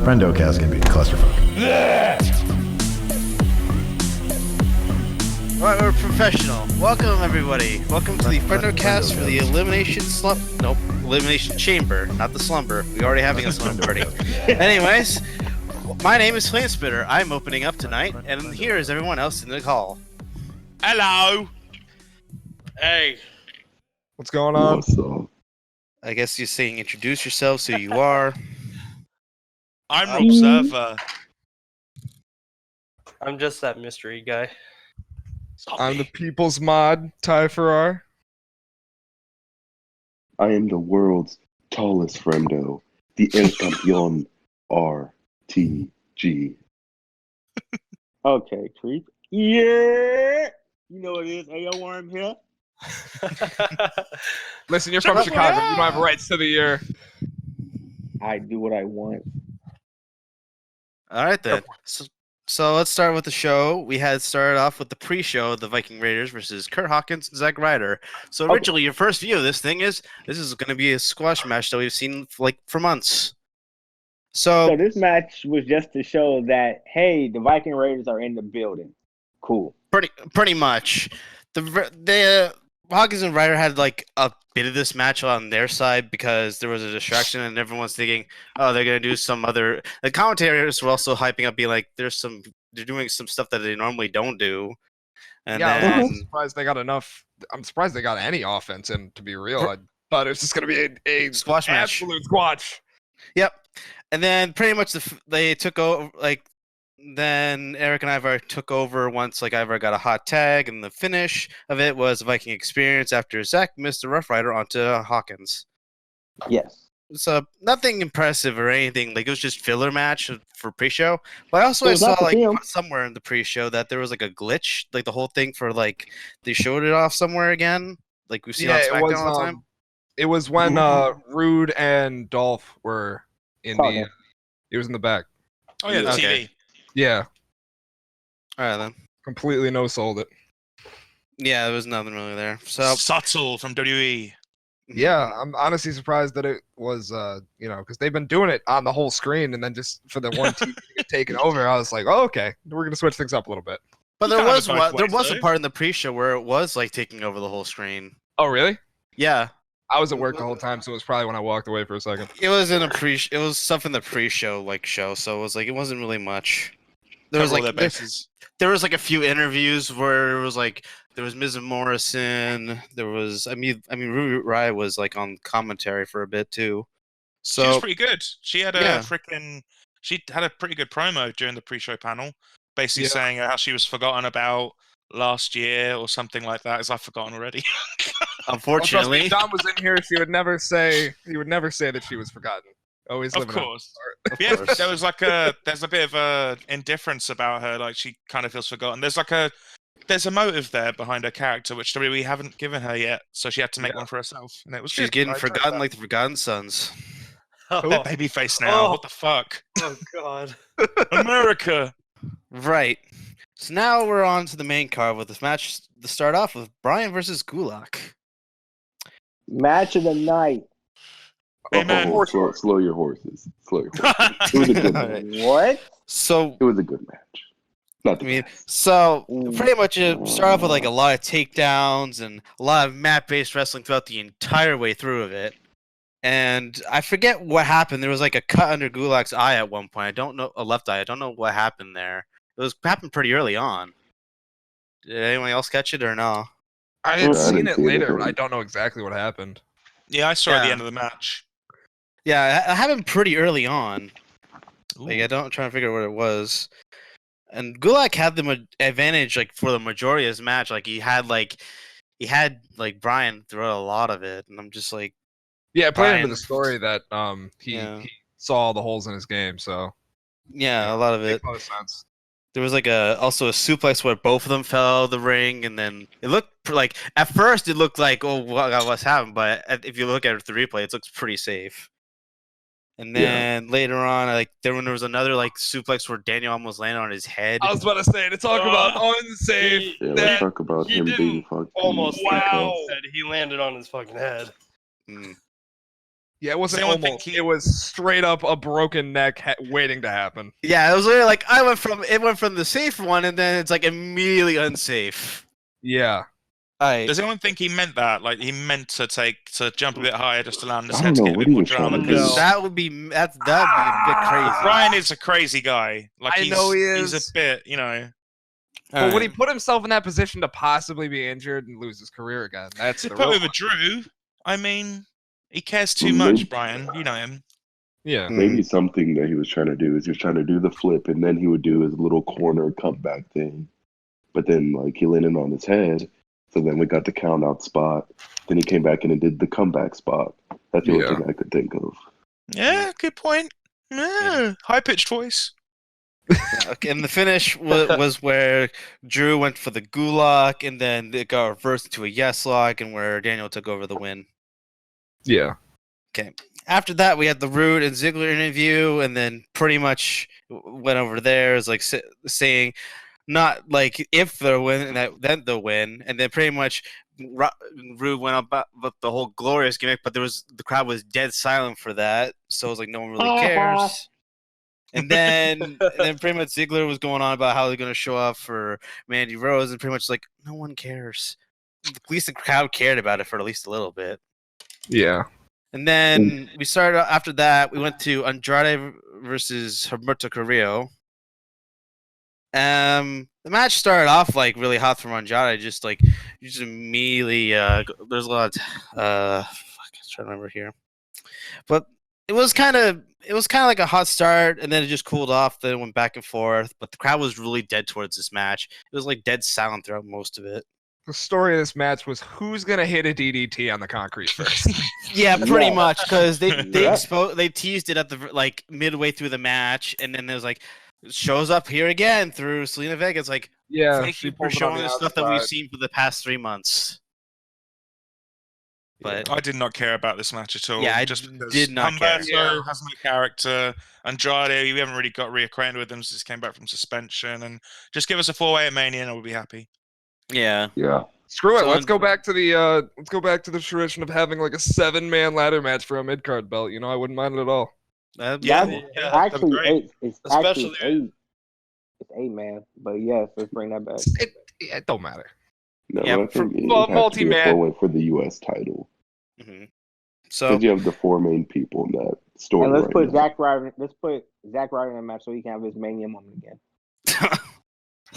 FriendoCast can be a clusterfuck. Alright, we're professional. Welcome, everybody. Welcome to the FriendoCast for the Elimination Chamber, not the slumber. We're already having a slumber party. Anyways, my name is Flamespitter. I'm opening up tonight, and here is everyone else in the call. Hello. Hey. What's going on? What's up? I guess you're saying introduce yourselves, who you are. I'm Rob Server. I'm just that mystery guy. I'm the People's Mod, Ty Farrar. I am the world's tallest friendo, the El Campeón RTG. Okay, creep. Yeah! You know what it is, AO Worm here. Listen, you're from Chicago. You don't have rights to the year. I do what I want. Alright then. So let's start with the show. We had started off with the pre-show of the Viking Raiders versus Kurt Hawkins and Zack Ryder. So originally, your first view of this thing is this is going to be a squash match that we've seen for months. So this match was just to show that, hey, the Viking Raiders are in the building. Cool. Pretty much. The Hawkins and Ryder had like a bit of this match on their side because there was a distraction and everyone's thinking, oh, they're gonna do some other. The commentators were also hyping up, being like, they're doing some stuff that they normally don't do. And yeah, I'm surprised they got enough. I'm surprised they got any offense in. To be real, I thought it was just gonna be a squash match. Absolute squash. Yep. And then pretty much they took over Then Eric and Ivar took over once Ivar got a hot tag, and the finish of it was a Viking experience after Zack missed a Rough Rider onto Hawkins. Yes. So nothing impressive or anything. It was just filler match for pre-show. But I saw somewhere in the pre-show that there was a glitch, the whole thing for they showed it off somewhere again, like we've seen on SmackDown all the time. It was when Rude and Dolph were in the. It was in the back. Oh yeah, the TV. Yeah. All right then. Completely no-sold it. Yeah, there was nothing really there. So subtle from WWE. Yeah, I'm honestly surprised that it was, because they've been doing it on the whole screen, and then just for the one team to get taken over, I was like, oh, okay, we're gonna switch things up a little bit. But there was a part in the pre-show where it was taking over the whole screen. Oh, really? Yeah. I was at work the whole time, so it was probably when I walked away for a second. It was in it was stuff in the pre-show show, so it was it wasn't really much. There was there was a few interviews where it was there was Miz and Morrison. There was Ruby Riott was on commentary for a bit too. So she was pretty good. She had she had a pretty good promo during the pre-show panel, basically saying how she was forgotten about last year or something like that. I've forgotten already. Unfortunately, if Dom was in here, he would never say that she was forgotten. Always of course. Yeah, there was there's a bit of a indifference about her, she kind of feels forgotten. There's a motive there behind her character which we haven't given her yet, so she had to make one for herself, and it was she's getting forgotten like the Forgotten Sons. They're babyface now. What the fuck? Oh god. America. Right. So now we're on to the main card with this match to start off with Bryan versus Gulak. Match of the night. Slow your horses. Slow your horses. It was a good match. What? So it was a good match. Pretty much it started off with a lot of takedowns and a lot of mat-based wrestling throughout the entire way through of it. And I forget what happened. There was a cut under Gulak's eye at one point. I don't know, a left eye. I don't know what happened there. It happened pretty early on. Did anyone else catch it or no? I had seen it later, but I don't know exactly what happened. Yeah, I saw it at the end of the match. Yeah, it happened pretty early on. I'm trying to figure out what it was. And Gulak had the advantage for the majority of his match. He had Bryan throughout a lot of it, and I'm just yeah, it played into the story that he saw all the holes in his game. So yeah, a lot of it. Makes a lot of sense. There was also a suplex where both of them fell out of the ring, and then it looked at first it looked oh, what's happened? But if you look at the replay, it looks pretty safe. And then later on, there was another suplex where Daniel almost landed on his head. I was about to say to talk about unsafe. Yeah, let's talk about he him didn't being fucking. almost Wow. he landed on his fucking head. Mm. Yeah, it wasn't Does anyone think almost. he- It was straight up a broken neck waiting to happen. Yeah, it was literally it went from the safe one, and then it's immediately unsafe. Yeah. Alright. Does anyone think he meant that? Like he meant to jump a bit higher just to land his I head don't to know get a what bit he more was trying drama? to do. Because That'd be a bit crazy. Brian is a crazy guy. Like I he's, know he He's is. a bit, you know. But when he put himself in that position to possibly be injured and lose his career again, that's To the put real. over Drew, I mean, he cares too Well, much, maybe- Brian. You know him. Yeah. Maybe something that he was trying to do is he was trying to do the flip, and then he would do his little corner comeback thing. But then, he landed on his head, so then we got the count out spot. Then he came back in and did the comeback spot. That's the only thing I could think of. Yeah, good point. Yeah, high pitched voice. Okay, and the finish was where Drew went for the gulag, and then it got reversed into a yes lock, and where Daniel took over the win. Yeah. Okay. After that, we had the Rude and Ziggler interview, and then pretty much went over there is saying not if they'll win, and then they'll win, and then pretty much Rude went up with the whole glorious gimmick, but the crowd was dead silent for that, so it was no one really cares. And then pretty much Ziggler was going on about how they're going to show up for Mandy Rose, and pretty much no one cares. At least the crowd cared about it for at least a little bit. Yeah. And then we started after that. We went to Andrade versus Humberto Carrillo. The match started off really hot from Andrade, just immediately. There's a lot of I'm trying to remember here, but it was kind of like a hot start, and then it just cooled off. Then it went back and forth, but the crowd was really dead towards this match. It was dead silent throughout most of it. The story of this match was who's gonna hit a DDT on the concrete first. Yeah, pretty Yeah. much, because they Yeah. they teased it at the midway through the match, and then there's shows up here again through Selena Vega. It's Yeah. thank she you for pulled it on showing the the stuff that we've outside. seen for the past 3 months. But I did not care about this match at all. Yeah, I just because did not care. Humberto has no character. Andrade, we haven't really got reacquainted with him since he came back from suspension, and just give us a 4-way at Mania, and we'll be happy. yeah, Yeah. Screw it. So Let's go back to the tradition of having a 7-man ladder match for a mid card belt. I wouldn't mind it at all. that'd be Yeah. cool. It's actually great. 8. It's Especially- actually 8. It's 8, man. But yes, let's bring that back. It don't matter. No, Yeah, I think it well, has to be a multi-man. 4-way for the U.S. title. Mhm. So Because you have the 4 main people in that story. And let's right put now. Zack Ryder. Let's put Zack Ryder in a match so he can have his Mania moment again.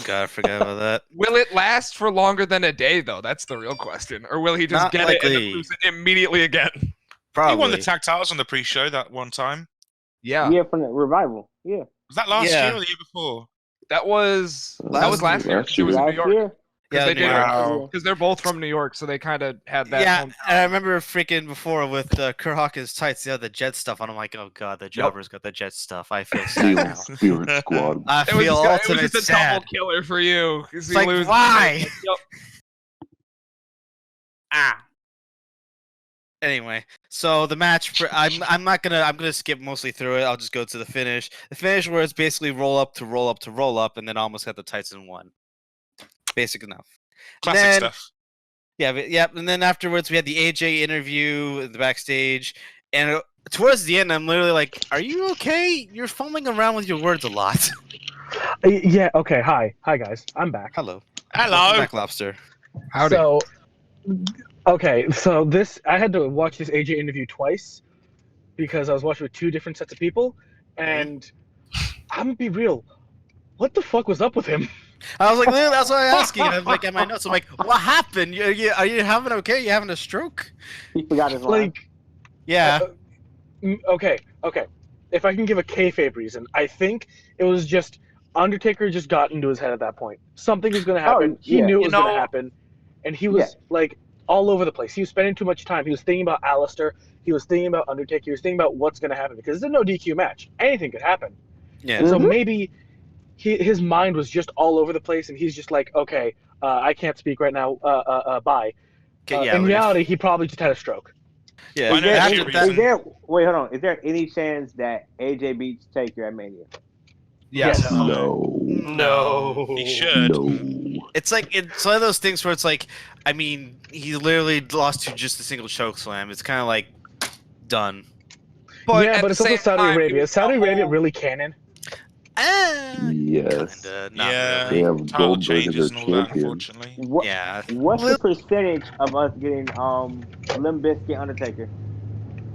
God, I forgot about that. Will it last for longer than a day, though? That's the real question. Or will he just Not get it and likely. then lose it immediately again? Probably. He won the tag titles on the pre-show that one time. Yeah. Yeah, from the revival. Yeah. Was that last Yeah. year or the year before? That was Last last year. 'cause it was in Last New York. year. Yeah, Because they New did York. Wow. because they're both from New York, so they kind of had that. Yeah, home- and I remember freaking before with Kurt Hawkins tights, they had the Jet stuff on. I'm like, oh god, the Jobber's got the Jet stuff. I feel sad now. Spirit Squad. I It was, feel just, it ultimate was just a sad. double killer for you. 'Cause It's he like, loses. why? Yep. Anyway, so the match, I'm gonna skip mostly through it. I'll just go to the finish. The finish where it's basically roll up to roll up to roll up, and then almost got the tights in one. Basic enough. Classic Then- stuff. Yeah, and then afterwards we had the AJ interview in the backstage, and towards the end I'm literally like, "Are you okay? You're fumbling around with your words a lot." Yeah. Okay. Hi, guys. I'm back. Hello, Hello. Mac Lobster. Howdy. So, okay. So I had to watch this AJ interview twice because I was watching with 2 different sets of people, and I'm gonna be real. What the fuck was up with him? I was like, literally, that's what I asked you. I'm like, at my notes, I'm like, what happened? Are you having okay? You having a stroke? He forgot his line. Like, Yeah. okay. If I can give a kayfabe reason, I think it was just Undertaker just got into his head at that point. Something was going to happen. Oh, He yeah. knew it You was going know- to happen, and he was all over the place. He was spending too much time. He was thinking about Alistair. He was thinking about Undertaker. He was thinking about what's going to happen because it's a no DQ match. Anything could happen. Yeah. And so maybe his mind was just all over the place, and he's just like, okay, I can't speak right now. Bye. Okay, yeah. In reality, he probably just had a stroke. Yeah. I know after the that, reason. Wait, hold on. Is there any chance that AJ beats Taker at Mania? Yes. No. No. He should. No. it's one of those things where it's like, I mean, he literally lost to just a single choke slam. It's kind of like done. But yeah, at but the it's also same Saudi time, it Arabia. was Is Saudi the Arabia whole- really canon? Yes. Kinda, not Yeah. They really. have Title Goldberg as changes their and all that, champion. unfortunately. Yeah. What's the percentage of us getting Limp Bizkit Undertaker?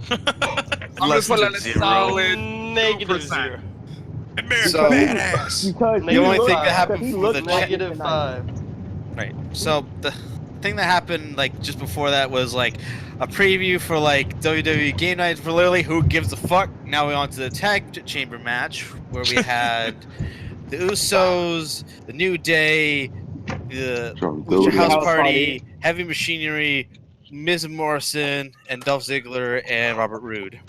I'm gonna Less put than it at a 0. solid Negative 2%. 0. American So- badass. Because The only he thing looked- that happened because he for looked the like it Negative tonight. 5. Right. So the thing that happened like just before that was like a preview for like WWE Game Night for literally who gives a fuck. Now we're on to the tag chamber match where we had the Usos, the New Day, the Strong Lucha Zodiac. House House Party, Party. Heavy Machinery, Miz Morrison, and Dolph Ziggler and Robert Roode.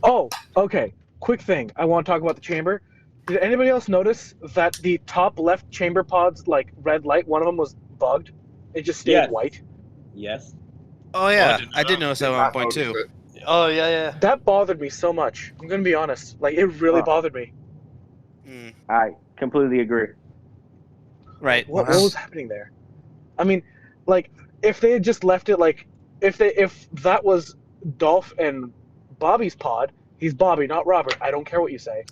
Oh, okay. Quick thing. I want to talk about the chamber. Did anybody else notice that the top left chamber pod's like red light? One of them was bugged. It just stayed Yes. white. Yes. Oh yeah, didn't I did know. notice that at one point too. Oh, yeah. That bothered me so much. I'm gonna be honest. Like it really Wow. bothered me. Mm, I completely agree. right. What was happening there? I mean, like if they had just left it like if that was Dolph and Bobby's pod, he's Bobby, not Robert. I don't care what you say.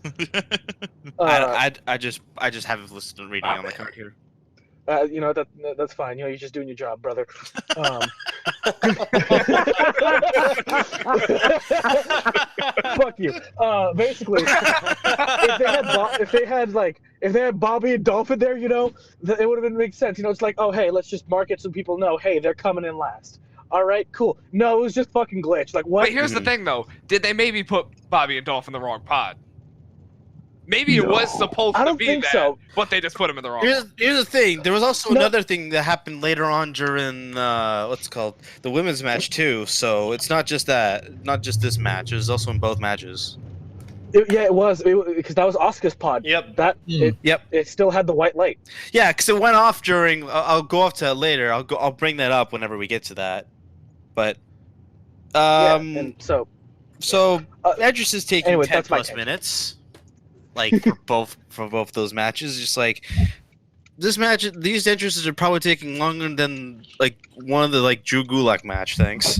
I just haven't listened to reading on the card here. You know that's fine. You know, you're just doing your job, brother. Fuck you. Basically, if they had Bobby and Dolph in there, you know, it would have make sense. You know, it's like, oh hey, let's just mark it so people know, hey, they're coming in last. All right, cool. No, it was just fucking glitch. Like what? But here's the thing, though. Did they maybe put Bobby and Dolph in the wrong pod? Maybe it was No. supposed I to don't be think that, so. but they just put him in the wrong pod. Here's the thing. There was also No. another thing that happened later on during what's it called the women's match too. So it's not just this match. It was also in both matches. Yeah, it was because that was Asuka's pod. Yep. It still had the white light. Yeah, because it went off during. I'll go off to that later. I'll bring that up whenever we get to that. But Yeah, and so Edris is taking anyway, 10 that's my plus take. minutes, like for both those matches. Just like this match, these entrances are probably taking longer than like one of the like Drew Gulak match things.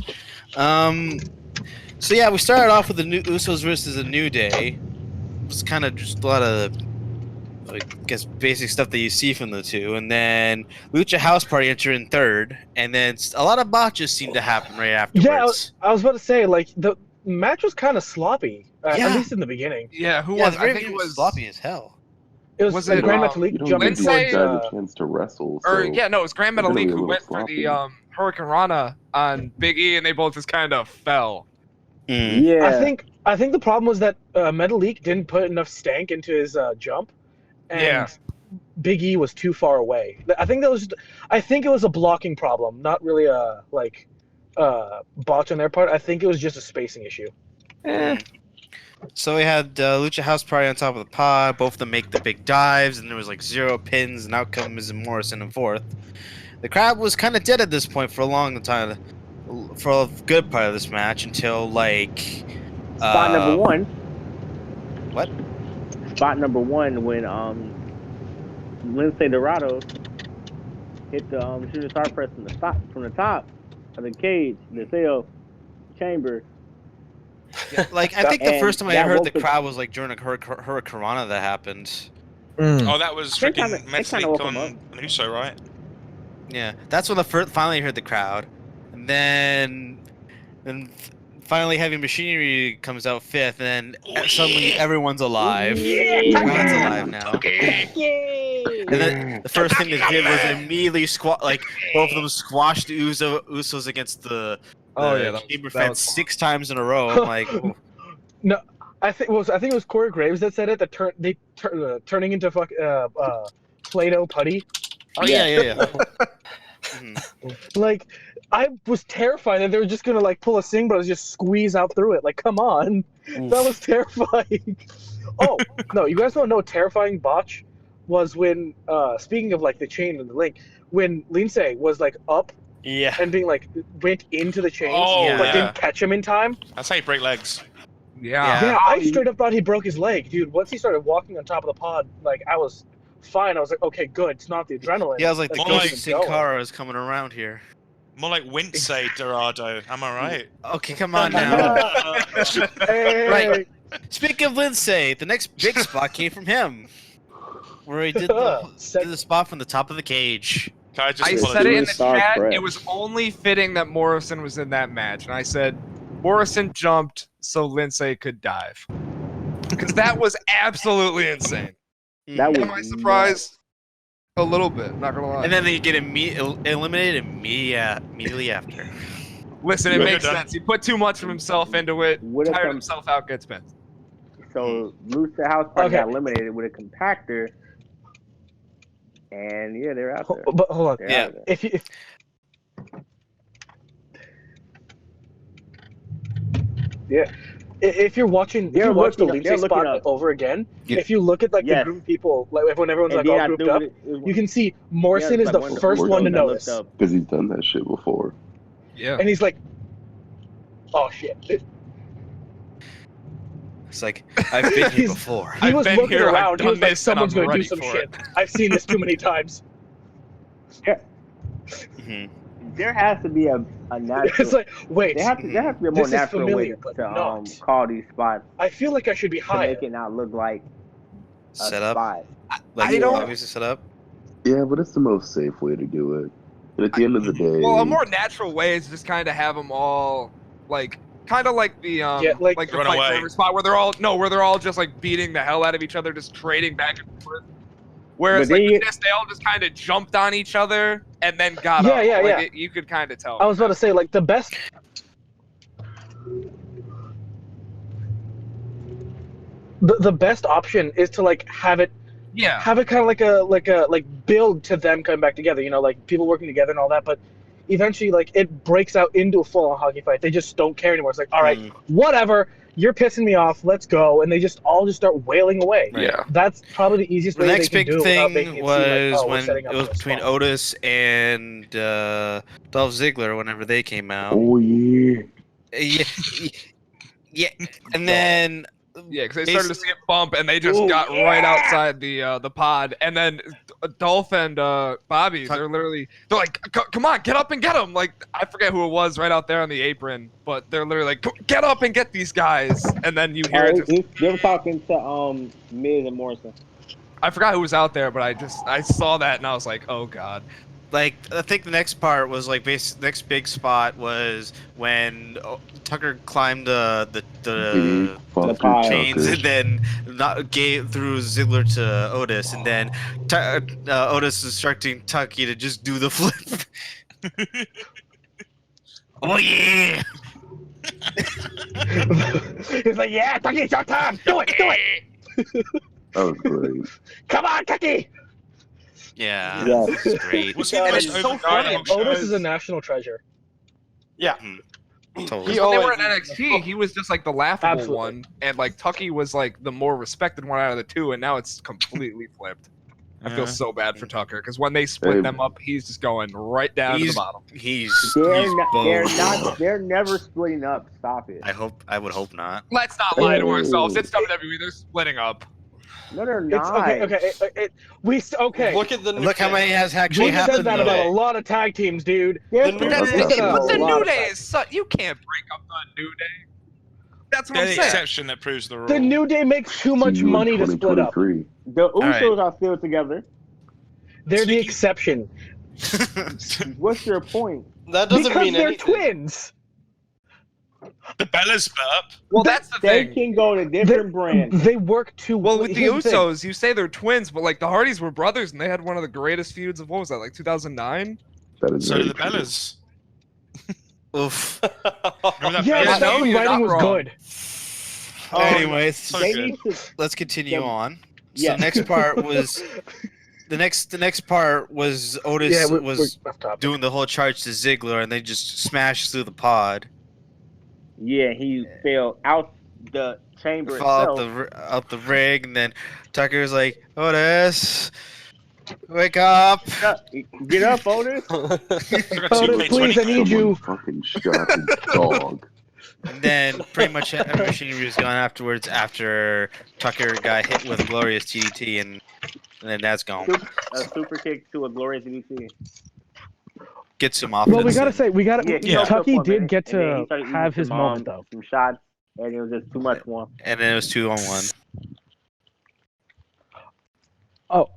So yeah, we started off with the new Usos versus the New Day. It was kind of just a lot of, I guess, basic stuff that you see from the two, and then Lucha House Party enter in third, and then a lot of botches seem to happen right afterwards. I was about to say like the match was kind of sloppy, Yeah. at least in the beginning. Yeah, who Yeah, was? the very I think it beginning was sloppy as hell. It was, Was the it, Grand you Metalik don't jumping give these Lindsay, guys towards. a chance to wrestle. Or so yeah, no, it was Grand it's gonna Metalik be a who little went for sloppy. the Hurricane Rana on Big E, and they both just kind of fell. Mm. Yeah. I think the problem was that Metalik didn't put enough stank into his jump, and Yeah. Big E was too far away. I think it was a blocking problem, not really a botch on their part. I think it was just a spacing issue. So we had Lucha House Party on top of the pod. Both of them make the big dives, and there was like 0 pins, and out comes Morrison in fourth. The crowd was kind of dead at this point for a long time, for a good part of this match until like Spot number one. What? Spot number one when Lindsay Dorado hit the shooting star press from the top of the cage, the cell chamber. Like I think the And first time I that heard woke the the- crowd was like during a Hurricanrana that happened. Oh, that was They freaking kinda Metalik woke him on Uso, right? Yeah, that's when I finally heard the crowd, and then finally Heavy Machinery comes out fifth, and then suddenly everyone's alive. Everyone's alive now. And then the first thing they did was immediately both of them squashed the Usos against the chamber that fence was fun. 6 times in a row. I'm like, oh. No, I think it was Corey Graves that said it. Turning into Play-Doh putty. Oh yeah. Mhm. Like I was terrified that they were just gonna like pull a Singh Brothers, just squeeze out through it. Like, come on, that was terrifying. Oh no, you guys don't know. Terrifying botch was when speaking of like the chain and the link, when Lindsay was like up Yeah. and being like went into the chains, Oh, but yeah. didn't catch him in time. That's how you break legs. Yeah. Yeah, I straight up thought he broke his leg, dude. Once he started walking on top of the pod, like I was fine. I was like, okay, good. It's not the adrenaline. Yeah, I was like, the More ghost like of Sin Cara is coming around here. More like Winsay Dorado. Am I right? Okay, come on now. Hey, Right. Speaking of Lindsay, the next big spot came from him, where he did the spot from the top of the cage. Can I just I pull said it in the Star chat. Press. It was only fitting that Morrison was in that match, and I said Morrison jumped so Lindsay could dive, because that was absolutely insane. That was Am I surprised? A little bit, not gonna lie. And then they get eliminated immediately after. Listen, it Good makes done. sense. He put too much of himself into it, Would have tired come- himself out, gets pissed. So Lucha House Party Okay. got eliminated with a compactor, and yeah, they're out there. But hold on. They're Yeah. out there. If you're watching, if They're you watch the looking up- Lindsay they're looking spot up. over again, Yeah. if you look at like Yes. the group of people, like when everyone's And like then all I grouped threw up, it- it was- you can see Morrison yeah, is it's the like first one to I looked notice, up. Because he's done that shit before. Yeah. and he's like, "Oh shit!" It's like, I've been here He's- before. He I've was been looking here, I've around. He done was like, this, and "Someone's I'm gonna do ready some for shit." it. I've seen this too many times. Mhm. There has to be a natural. It's like, wait, there has to be a more This is natural way familiar, but to not. call these spots I feel like I should be to higher. make it not look like a Set up. spot. Like, I don't- obviously set up. Yeah, but it's the most safe way to do it. And at the end of the day, Well, a more natural way is just kind of have them all like, kind of like the Yeah, like- the Run fight away. forever spot where they're all just like beating the hell out of each other, just trading back and forth. Whereas But like then with this, they all just kind of jumped on each other and then got Yeah, up. yeah, like, yeah. you could kind of tell. I was about to say, like, the best. The best option is to like have it Yeah. kind of like build to them coming back together. You know, like people working together and all that. But eventually, like it breaks out into a full-on hockey fight. They just don't care anymore. It's like, all right, whatever. You're pissing me off. Let's go. And they just all start wailing away. Right. yeah. That's probably the easiest The way next they can big do it without making thing it seem like, was oh, we're when setting up it was for a between spot. Otis and Dolph Ziggler whenever they came out. Oh yeah. Yeah, yeah, and then Yeah, because they started to see it bump, and they just got right outside the pod, and then Dolph and Bobby, they're like, come on, get up and get them. Like, I forget who it was right out there on the apron, but they're literally like, get up and get these guys, and then you hear it. Just, They were talking to Miz and Morrison. I forgot who was out there, but I saw that and I was like, oh god. like I think the next part was like next big spot was when Tucker climbed the Foster pile. chains Tucker. and then threw Ziggler to Otis, and then Otis instructing Tucky to just do the flip. Oh yeah! He's like, yeah, Tucky, it's your time. Do it. That was great. Come on, Tucky. Yeah, Yeah. this is great. Was he God, the most it's so over guy funny. the whole Otis show? is a national treasure. Yeah. Totally. He When they were always- in NXT, he was just like the laughable Absolutely. one, and like Tucky was like the more respected one out of the two, and now it's completely flipped. I feel Yeah. so bad for Tucker because when they split Hey. them up, he's just going right down to the He's- bottom. He's They're boned. not. They're never splitting up. Stop it. I would hope not. Let's not lie to ourselves. It's WWE. They're splitting up. No, they're It's not. okay. Look at the Look how many has actually We happened. said that though. about a lot of tag teams, dude. They're The New they're Day- splitting up But the a lot New of Day times. is you can't break up the New Day. That's what They're I'm the saying. exception that proves the rule. The New Day makes too much See you in money to split up. 2023. The Usos right. are still together. They're the exception What's your point? That doesn't because mean they're anything. twins. The Bellas split up. Well, that's the They thing. can go to different brands. They work too Well, with the here's thing. Usos, you say they're twins, but like the Hardys were brothers, and they had one of the greatest feuds of what was that, like 2009? That is So very do the true. Bellas. Oof. Remember that Yeah, Bellas but no, that you're writing not was wrong. good. Anyways, so They good. need to. let's continue Yeah. on. So Yeah. the next part was the next part was Otis Yeah, was we're off topic. doing the whole charge to Ziggler, and they just smashed through the pod, Yeah, he fell out the chamber fall itself. out the rig, and then Tucker was like, Otis, Wake up! Get up, Otis. Otis, please, I need you. Fucking shot his dog. And then pretty much Heavy Machinery was gone afterwards after Tucker got hit with a glorious DDT, and then that's gone. A super kick to a glorious DDT. Gets him off. Well, we gotta say, Yeah. Tucky did get And then he to started eating have his some, moment, though. Some shots, and it was just too much for him. And then it was 2-on-1. Oh,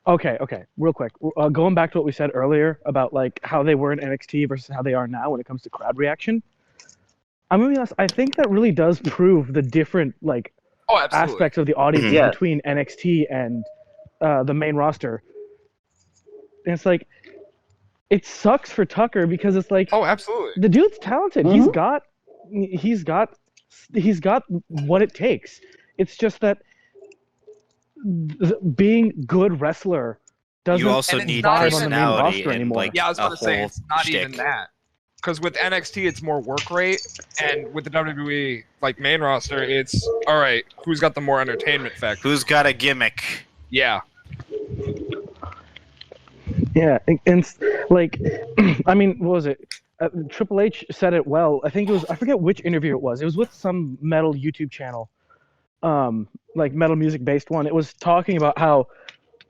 okay. Real quick, going back to what we said earlier about like how they were in NXT versus how they are now when it comes to crowd reaction. I'm gonna be honest. I think that really does prove the different like aspects of the audience between NXT and the main roster. And it's like, it sucks for Tucker because it's like, Oh, absolutely. the dude's talented. He's got what it takes. It's just that being good wrestler doesn't. You also And it's need not even personality roster and anymore. like Yeah, I was about to say, whole it's not shtick. even that. Because with NXT, it's more work rate, and with the WWE like main roster, it's all right. Who's got the more entertainment factor? Who's got a gimmick? Yeah, Yeah, and like, I mean, what was it? Triple H said it well. I think it was, I forget which interview it was. It was with some metal YouTube channel, like metal music based one. It was talking about how,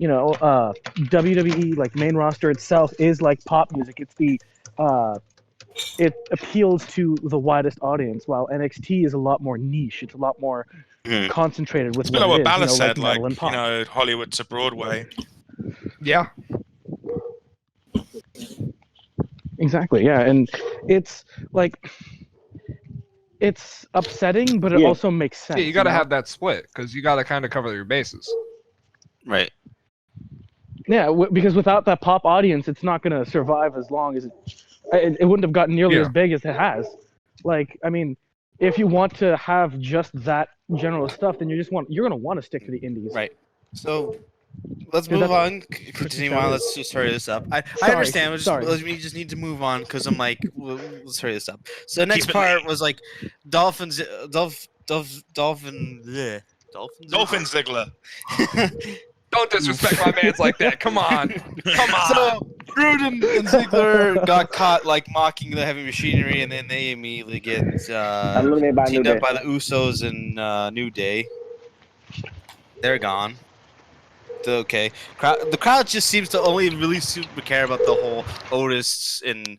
WWE like main roster itself is like pop music. It's the it appeals to the widest audience, while NXT is a lot more niche. It's a lot more concentrated with It's what it Balor is, said, like metal and pop. Hollywood to Broadway. yeah. Exactly, yeah, and it's like, it's upsetting, but it also makes sense. Yeah, you got to know? have that split because you got to kind of cover your bases. Right. Yeah, because without that pop audience, it's not going to survive as long as it wouldn't have gotten nearly as big as it has. Like, I mean, if you want to have just that general stuff, then you're going to want to stick to the indies. Right. So let's move on. Continue on. Let's just hurry this up. I understand. We just need to move on because I'm like, let's hurry this up. So the next part was like Dolphin Ziggler. Don't disrespect my man's like that. Come on. Come on. So Gruden and Ziggler got caught like mocking the Heavy Machinery, and then they immediately get Eliminated by teamed New up Day. by the Usos and New Day. They're gone. Okay. The crowd just seems to only really super care about the whole Otis and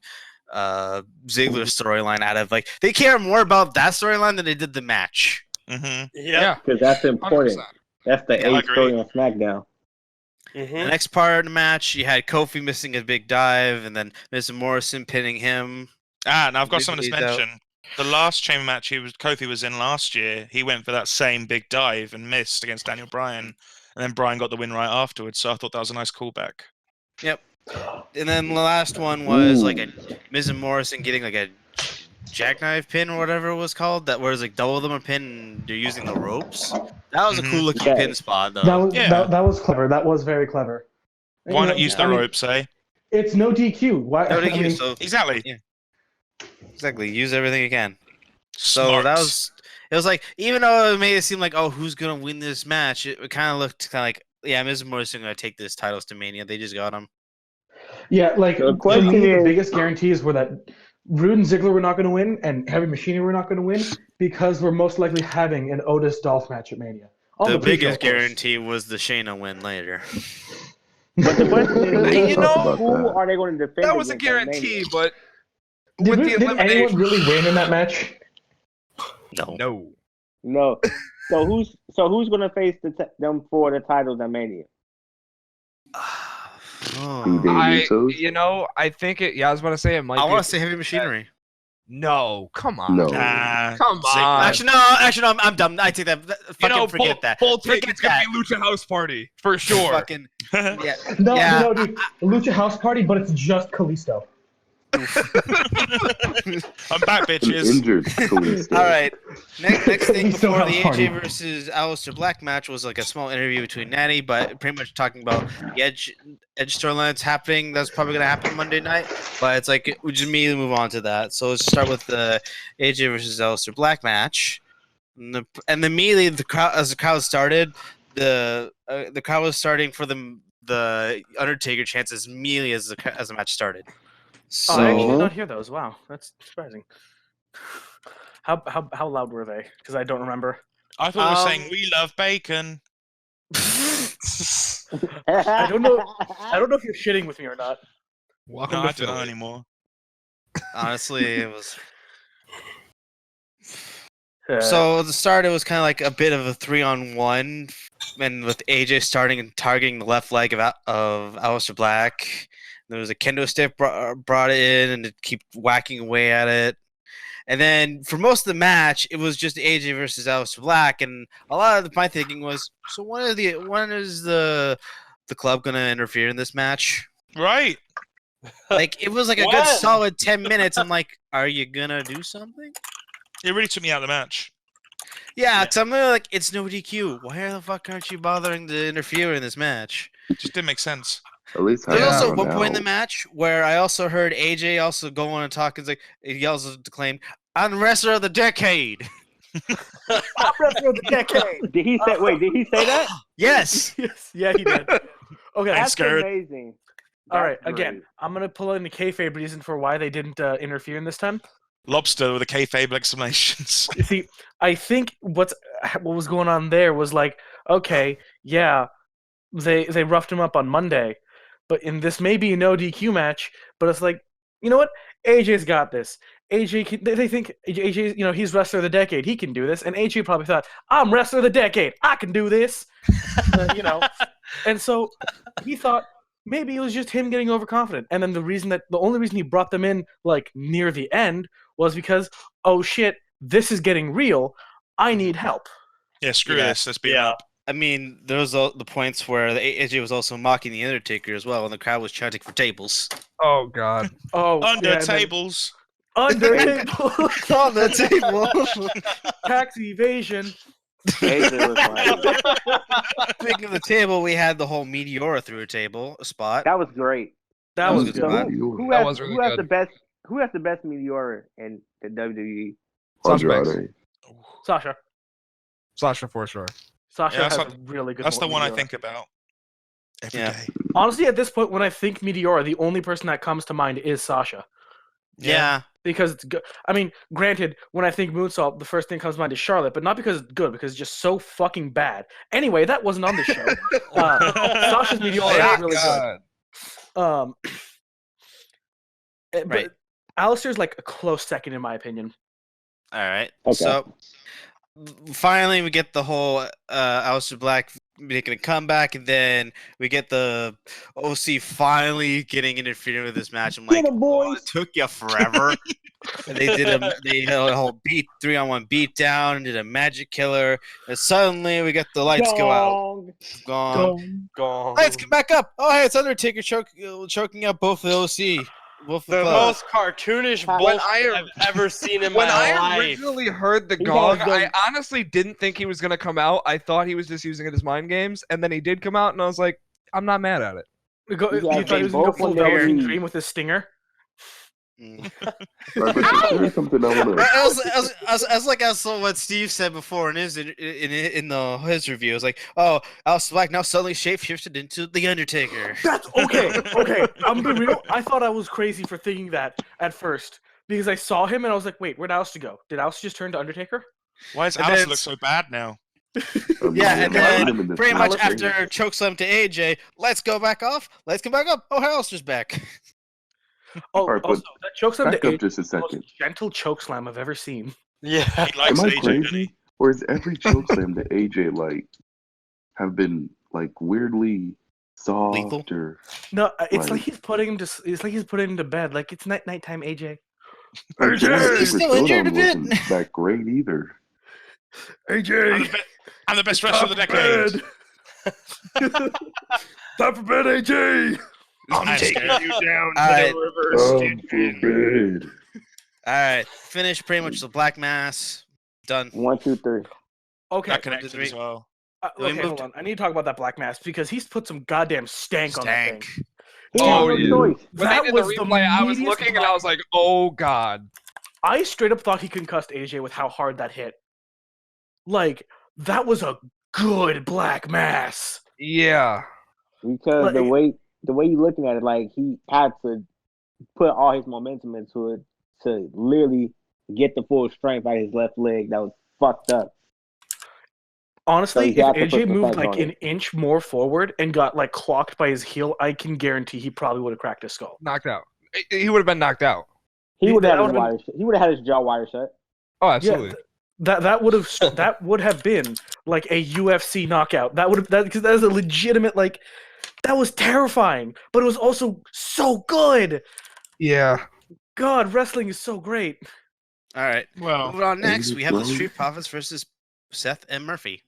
Ziggler storyline. Out of like, they care more about that storyline than they did the match. Mm-hmm. Yeah. Because that's important. 100%. That's the I eighth agree. story on SmackDown. The next part of the match, you had Kofi missing a big dive, and then Miz Morrison pinning him. Now I've got something to He's out. mention. The last chamber match Kofi was in last year, he went for that same big dive and missed against Daniel Bryan, and then Bryan got the win right afterwards. So I thought that was a nice callback. Yep. And then the last one was like a Miz and Morrison getting like a jackknife pin or whatever it was called. That was like double them a pin, and they're using the ropes. That was a cool looking Yeah. pin spot though. That was clever. That was very clever. Why not use the ropes, eh? It's no DQ. Why? No I DQ, mean, so Exactly. exactly, use everything again. So Smart. that was. It was like, even though it made it seem like, oh, who's gonna win this match? It kind of looked kind of like, yeah, Miz and Morrison gonna take this titles to Mania. They just got him. yeah, like The for question me, the is- biggest guarantees were that Rude and Ziggler were not going to win, and Heavy Machinery were not going to win because we're most likely having an Otis Dolph match at Mania. On The pre-show, biggest of course. guarantee was the Shayna win later. But the question is, You know, who are they going to defend? That was a against at Mania? guarantee, but Did, with the did anyone elimination. really win in that match? No. No. No. So who's going to face them for the titles at Mania? New Day Usos? I think it. Yeah, I was about to say it might. I be want to say Heavy Machinery. No, come on. No. Come Ziggler. on. Actually, no, I'm dumb. I take that. Fucking forget that. Full take. Forget It's gonna be Lucha House Party for sure. Fucking yeah. No, Yeah, no, dude. Lucha House Party, but it's just Kalisto. I'm back, An bitches. injured Kalisto. All right. Next thing We still before have the a party. AJ versus Aleister Black match was like a small interview between Natty, but pretty much talking about the Edge storyline that's happening. That's probably gonna happen Monday night. But it's like we just immediately move on to that. So let's start with the AJ versus Aleister Black match. And immediately the crowd, as the crowd started, the crowd was starting for the the Undertaker chants as immediately as the match started. So Oh, I actually did not hear those. Wow, that's surprising. How loud were they? Because I don't remember. I thought we were saying we love bacon. I don't know. I don't know if you're shitting with me or not. Welcome No, to I don't know Philly. anymore. honestly, it was. Uh, So at the start, it was kind of like a bit of a 3-on-1, and with AJ starting and targeting the left leg of Aleister Black. There was a kendo stick brought in and to keep whacking away at it. And then for most of the match, it was just AJ versus Aleister Black, and a lot of my thinking was, so when is the club gonna interfere in this match? Right. Like it was like a good When? solid 10 minutes. I'm like, are you gonna do something? It really took me out of the match. Yeah, because I'm really like, it's no DQ. Why the fuck aren't you bothering to interfere in this match? It just didn't make sense. At least There's have it also on one point in the out. match where I also heard AJ also go on and talk and like he yells to claim, "I'm wrestler of the decade." wrestler of the decade. Did he say? Wait, did he say that? Yes. Yes, yeah, he did. Okay, That's scared. amazing. all right. That's Again, great. I'm gonna pull in the kayfabe reason for why they didn't interfere in this time. Lobster with the kayfabe explanations. You see, I think what was going on there was like, okay, yeah, they roughed him up on Monday, but in this may be a no DQ match, but it's like, you know what? AJ's got this. AJ, they think AJ, he's wrestler of the decade. He can do this, and AJ probably thought, I'm wrestler of the decade. I can do this, and so he thought maybe it was just him getting overconfident. And then the only reason he brought them in like near the end was because, oh shit, this is getting real. I need help. Yeah, screw Yeah. this. Let's beat him Yeah. up. I mean, there was the points where the AJ was also mocking the Undertaker as well, and the crowd was chanting for tables. Oh God. Oh, Under yeah, and then- tables. Under table. On the table. Tax evasion. AJ was like, Speaking of the table, we had the whole Meteora through a spot. that was great. That was was good. good. So Meteora. who That has, was really who has good. the best? Who has the best Meteora in the WWE? Sasha Banks. Andrade. Sasha. Sasha for sure. Sasha Yeah, has that's a really good. That's the one I Meteora. think about every day. Yeah. Honestly, at this point, when I think Meteora, the only person that comes to mind is Sasha. Yeah. Because it's good. I mean, granted, when I think Moonsault, the first thing that comes to mind is Charlotte, but not because it's good, because it's just so fucking bad. Anyway, that wasn't on the show. Sasha's Meteora Thank is really God. good. But Right. Alistair's like a close second in my opinion. All right. Okay. So finally, we get the whole Aleister Black making a comeback, and then we get the OC finally getting interfered with this match. I'm like, oh, it took you forever. And they had a whole 3-on-1 beat down and did a magic killer, and suddenly we get the lights go out. Gone. Gone. Lights come back up. Oh, hey, it's Undertaker choking out both the OC. Both The clubs. most cartoonish When bullshit I- I've ever seen in When my I life. originally heard the He gong, has done- I honestly didn't think he was gonna come out. I thought he was just using it as mind games, and then he did come out, and I was like, I'm not mad at it. You guys thought he was gonna go both full on their Velveteen knees. Dream with his stinger? Mm. Right, but there's something I want to. I saw what Steve said before in his his review. It was like, oh, Aleister Black now suddenly shapeshifted into the Undertaker. That's okay. Okay, I'm gonna be real. I thought I was crazy for thinking that at first because I saw him and I was like, wait, where'd Alistair go? Did Alistair just turn to Undertaker? Why does And Alice then look so bad now? Yeah, and then pretty much Alistair- after chokeslam to AJ, let's go back off. Let's come back up. Oh, Alistair's back. Oh, Alright, but also that chokeslam Back to up AJ just a is the most second. gentle chokeslam I've ever seen. Yeah. He likes Am I AJ, doesn't he? crazy? Or is every chokeslam to AJ like have been like weirdly soft Lethal? or No, it's Right. like he's putting him to. It's like he's putting him to bed. Like it's nighttime, AJ. like, AJ! He's still injured a bit. wasn't that great either. I'm AJ, the, I'm the best wrestler of the decade. Time for bed, AJ. I'm taking you down Alright. Forbid. All right, finished pretty much the Black Mass. Done. 1, 2, 3. Okay, that connected as well. We okay, moved- hold on. I need to talk about that Black Mass because he's put some goddamn stank on that Stank. thing. He Oh, had yeah. no choice. When That they did the was the replay, I was meatiest looking and I was like, oh God. I straight up thought he concussed AJ with how hard that hit. Like, that was a good Black Mass. Yeah. Because the way you're looking at it, like he had to put all his momentum into it to literally get the full strength out of his left leg that was fucked up. Honestly, So if AJ moved like an an inch more forward and got like clocked by his heel, I can guarantee he probably would have cracked his skull. Knocked out. He would have been knocked out. He would have that had his jaw wire shut. Oh, absolutely. Yeah, that would have been like a UFC knockout. Because that is a legitimate like that was terrifying, but it was also so good. Yeah. God, wrestling is so great. All right. Well, Moving on next, we have the Street Profits versus Seth and Murphy.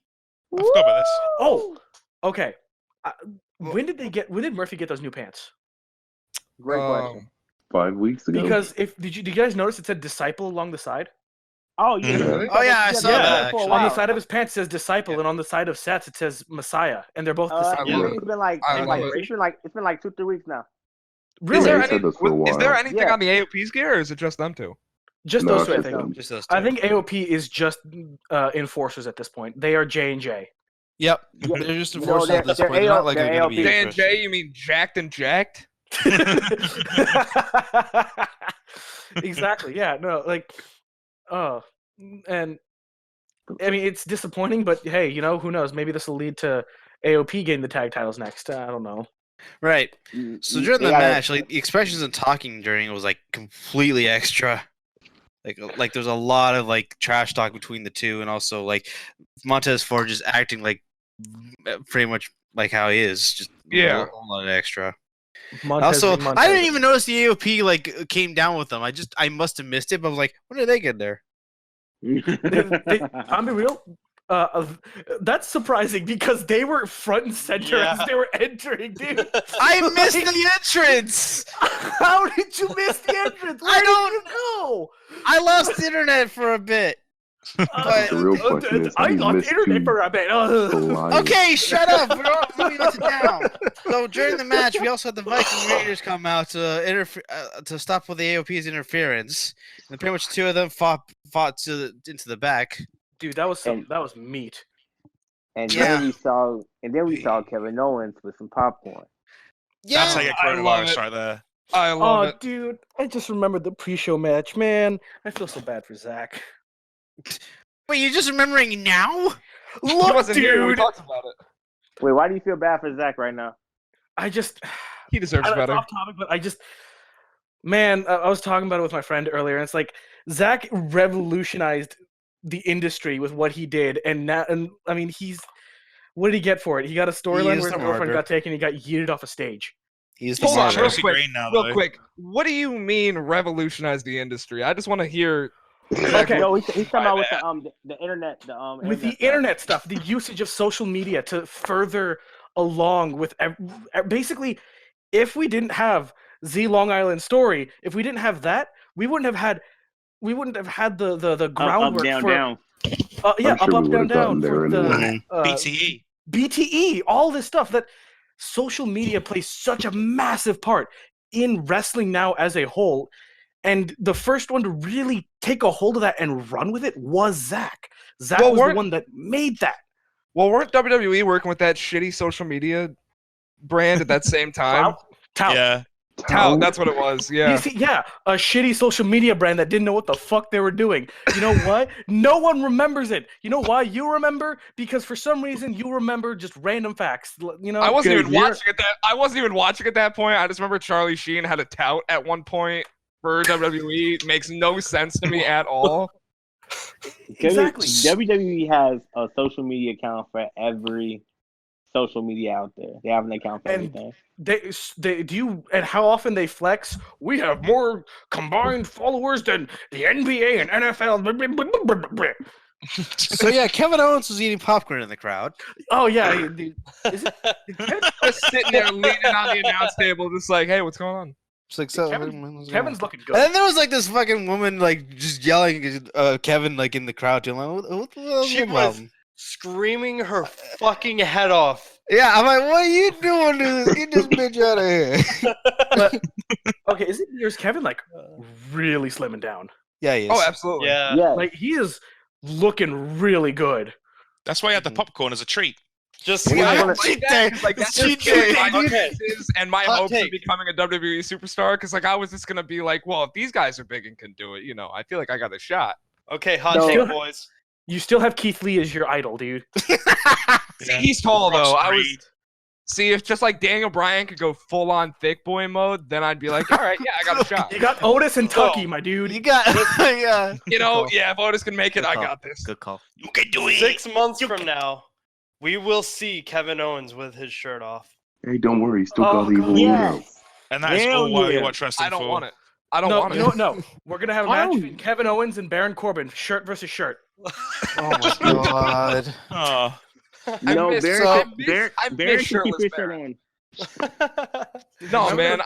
I forgot about this. Oh, okay. When did Murphy get those new pants? Great question. 5 weeks ago. Because did you guys notice it said disciple along the side? Oh yeah. Mhm. Oh, yeah, I saw that, For a actually. On the while. side of his pants it says disciple, and on the side of Seth's it says Messiah, and they're both the same. Yeah, it's been like I love it. it's been like 2-3 weeks now. Really? Is there, They said this for a is there while. anything Yeah. on the AOP's gear, or is it just them two? Just No, those two, I it's think. them. Just those two. I think AOP is just enforcers at this point. They are J&J. Yep. Yeah. They're just No, enforcers at this they're point. They're not like they're they're going to be AOP. J&J, you mean jacked and jacked? Exactly. Yeah. No. Like. And I mean it's disappointing, but hey, who knows? Maybe this will lead to AOP getting the tag titles next. I don't know. Right. So during the match, like the expressions and talking during it was like completely extra. Like there's a lot of like trash talk between the two, and also like Montez Ford just acting like pretty much like how he is, just a whole lot of extra. Also, I didn't even notice the AOP like came down with them. I must have missed it, but I was like, when did they get there? I'm be real. That's surprising because they were front and center as they were entering, dude. I missed the entrance. How did you miss the entrance? Where I did don't you go? I lost internet for a bit. But The real question is, I he got missed internet two for a bit. flying- okay, shut up. We're all moving this down. So during the match, we also had the Viking Raiders come out to stop with the AOP's interference, and pretty much two of them fought into the back. Dude, that was meat. And Yeah. then we saw Kevin Owens with some popcorn. Yeah, That's how you get I love coronavirus it. right there. I love it. Dude, I just remembered the pre-show match, man. I feel so bad for Zach. Wait, you're just remembering now? He Look, wasn't here when we dude. talked about it. Wait, why do you feel bad for Zach right now? I just He deserves I know it's better. off topic, but I was talking about it with my friend earlier, and it's like Zach revolutionized the industry with what he did, and I mean, what did he get for it? He got a storyline is where his the girlfriend martyr. got taken, he got yeeted off a stage. He's the Hold on, It's martyr. real Chelsea quick. Green now, Real though. quick. What do you mean revolutionize the industry? I just want to hear. Okay. No, he's talking about with the internet. With the internet stuff, the usage of social media to further along with basically, if we didn't have Z Long Island Story, if we didn't have that, we wouldn't have had the groundwork up, down, for down. yeah, I'm sure up, we down, would've gotten down there for the anyway. BTE. BTE, all this stuff that social media plays such a massive part in wrestling now as a whole. And the first one to really take a hold of that and run with it was Zach. Zach was the one that made that. Well, weren't WWE working with that shitty social media brand at that same time? Tout. Yeah. Tout, that's what it was. Yeah. You see, yeah, a shitty social media brand that didn't know what the fuck they were doing. You know what? No one remembers it. You know why you remember? Because for some reason you remember just random facts. You know, I wasn't even 'cause you're- watching at that. I wasn't even watching at that point. I just remember Charlie Sheen had a tout at one point for WWE. It makes no sense to me at all. Exactly. WWE has a social media account for every social media out there. They have an account for And everything. They do you, and how often they flex? We have more combined followers than the NBA and NFL. So yeah, Kevin Owens was eating popcorn in the crowd. Oh yeah, is it? Just sitting there leaning on the announce table, just like, hey, what's going on? It's like so. Kevin's looking good. And then there was like this fucking woman like just yelling Kevin like in the crowd too. I'm like, what the hell's She the was problem? screaming her fucking head off. Yeah, I'm like, what are you doing, dude? Get this bitch out of here. Okay, is it yours? Kevin like really slimming down. Yeah, he is. Oh, absolutely. Yeah. Yeah. Like he is looking really good. That's why he had the popcorn as a treat. Just We're I gonna- don't like that, 'cause, like, that's Cheat just killing day, my dude. chances and my Hot hopes of take. becoming a WWE superstar. Because like I was just gonna be like, well, if these guys are big and can do it, I feel like I got a shot. Okay, hot No. take, boys. You still have Keith Lee as your idol, dude. See, he's tall Ross though. Reed. See, if just like Daniel Bryan could go full on thick boy mode, then I'd be like, all right, yeah, I got a shot. You got Otis and Tucky, my dude. You got yeah. Yeah, if Otis can make it, Good I call. got this. Good call. You can do it. 6 months from now, we will see Kevin Owens with his shirt off. Hey, don't worry, he's still got Oh, the evil yeah. weirdo. And that is Hell all why we yeah. watch wrestling I don't for. want it. I don't No, want you it. know what? No, we're gonna have a match Oh. between Kevin Owens and Baron Corbin, shirt versus shirt. Oh my god. Oh, No, miss- Barry, I Barry, miss Barry should shirtless keep his shirt Baron. on. No, man,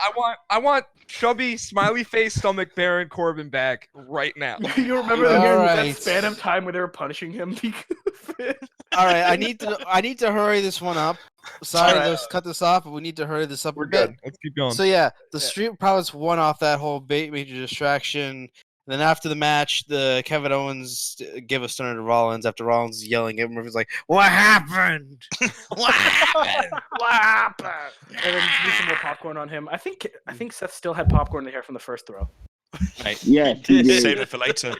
I want chubby, smiley face, stomach Baron Corbin back right now. You remember All that right. span of time where they were punishing him? All right, I need to hurry this one up. Sorry, All right. let's cut this off, but we need to hurry this up We're a bit. good. Let's keep going. So yeah, the Street Profits won off that whole major distraction. Then after the match, the Kevin Owens gave a stunner to Rollins after Rollins yelling at him. He was like, "What happened? What happened? What happened?" And then do some more popcorn on him. I think Seth still had popcorn in the hair from the first throw. Yes, he save did. it for later.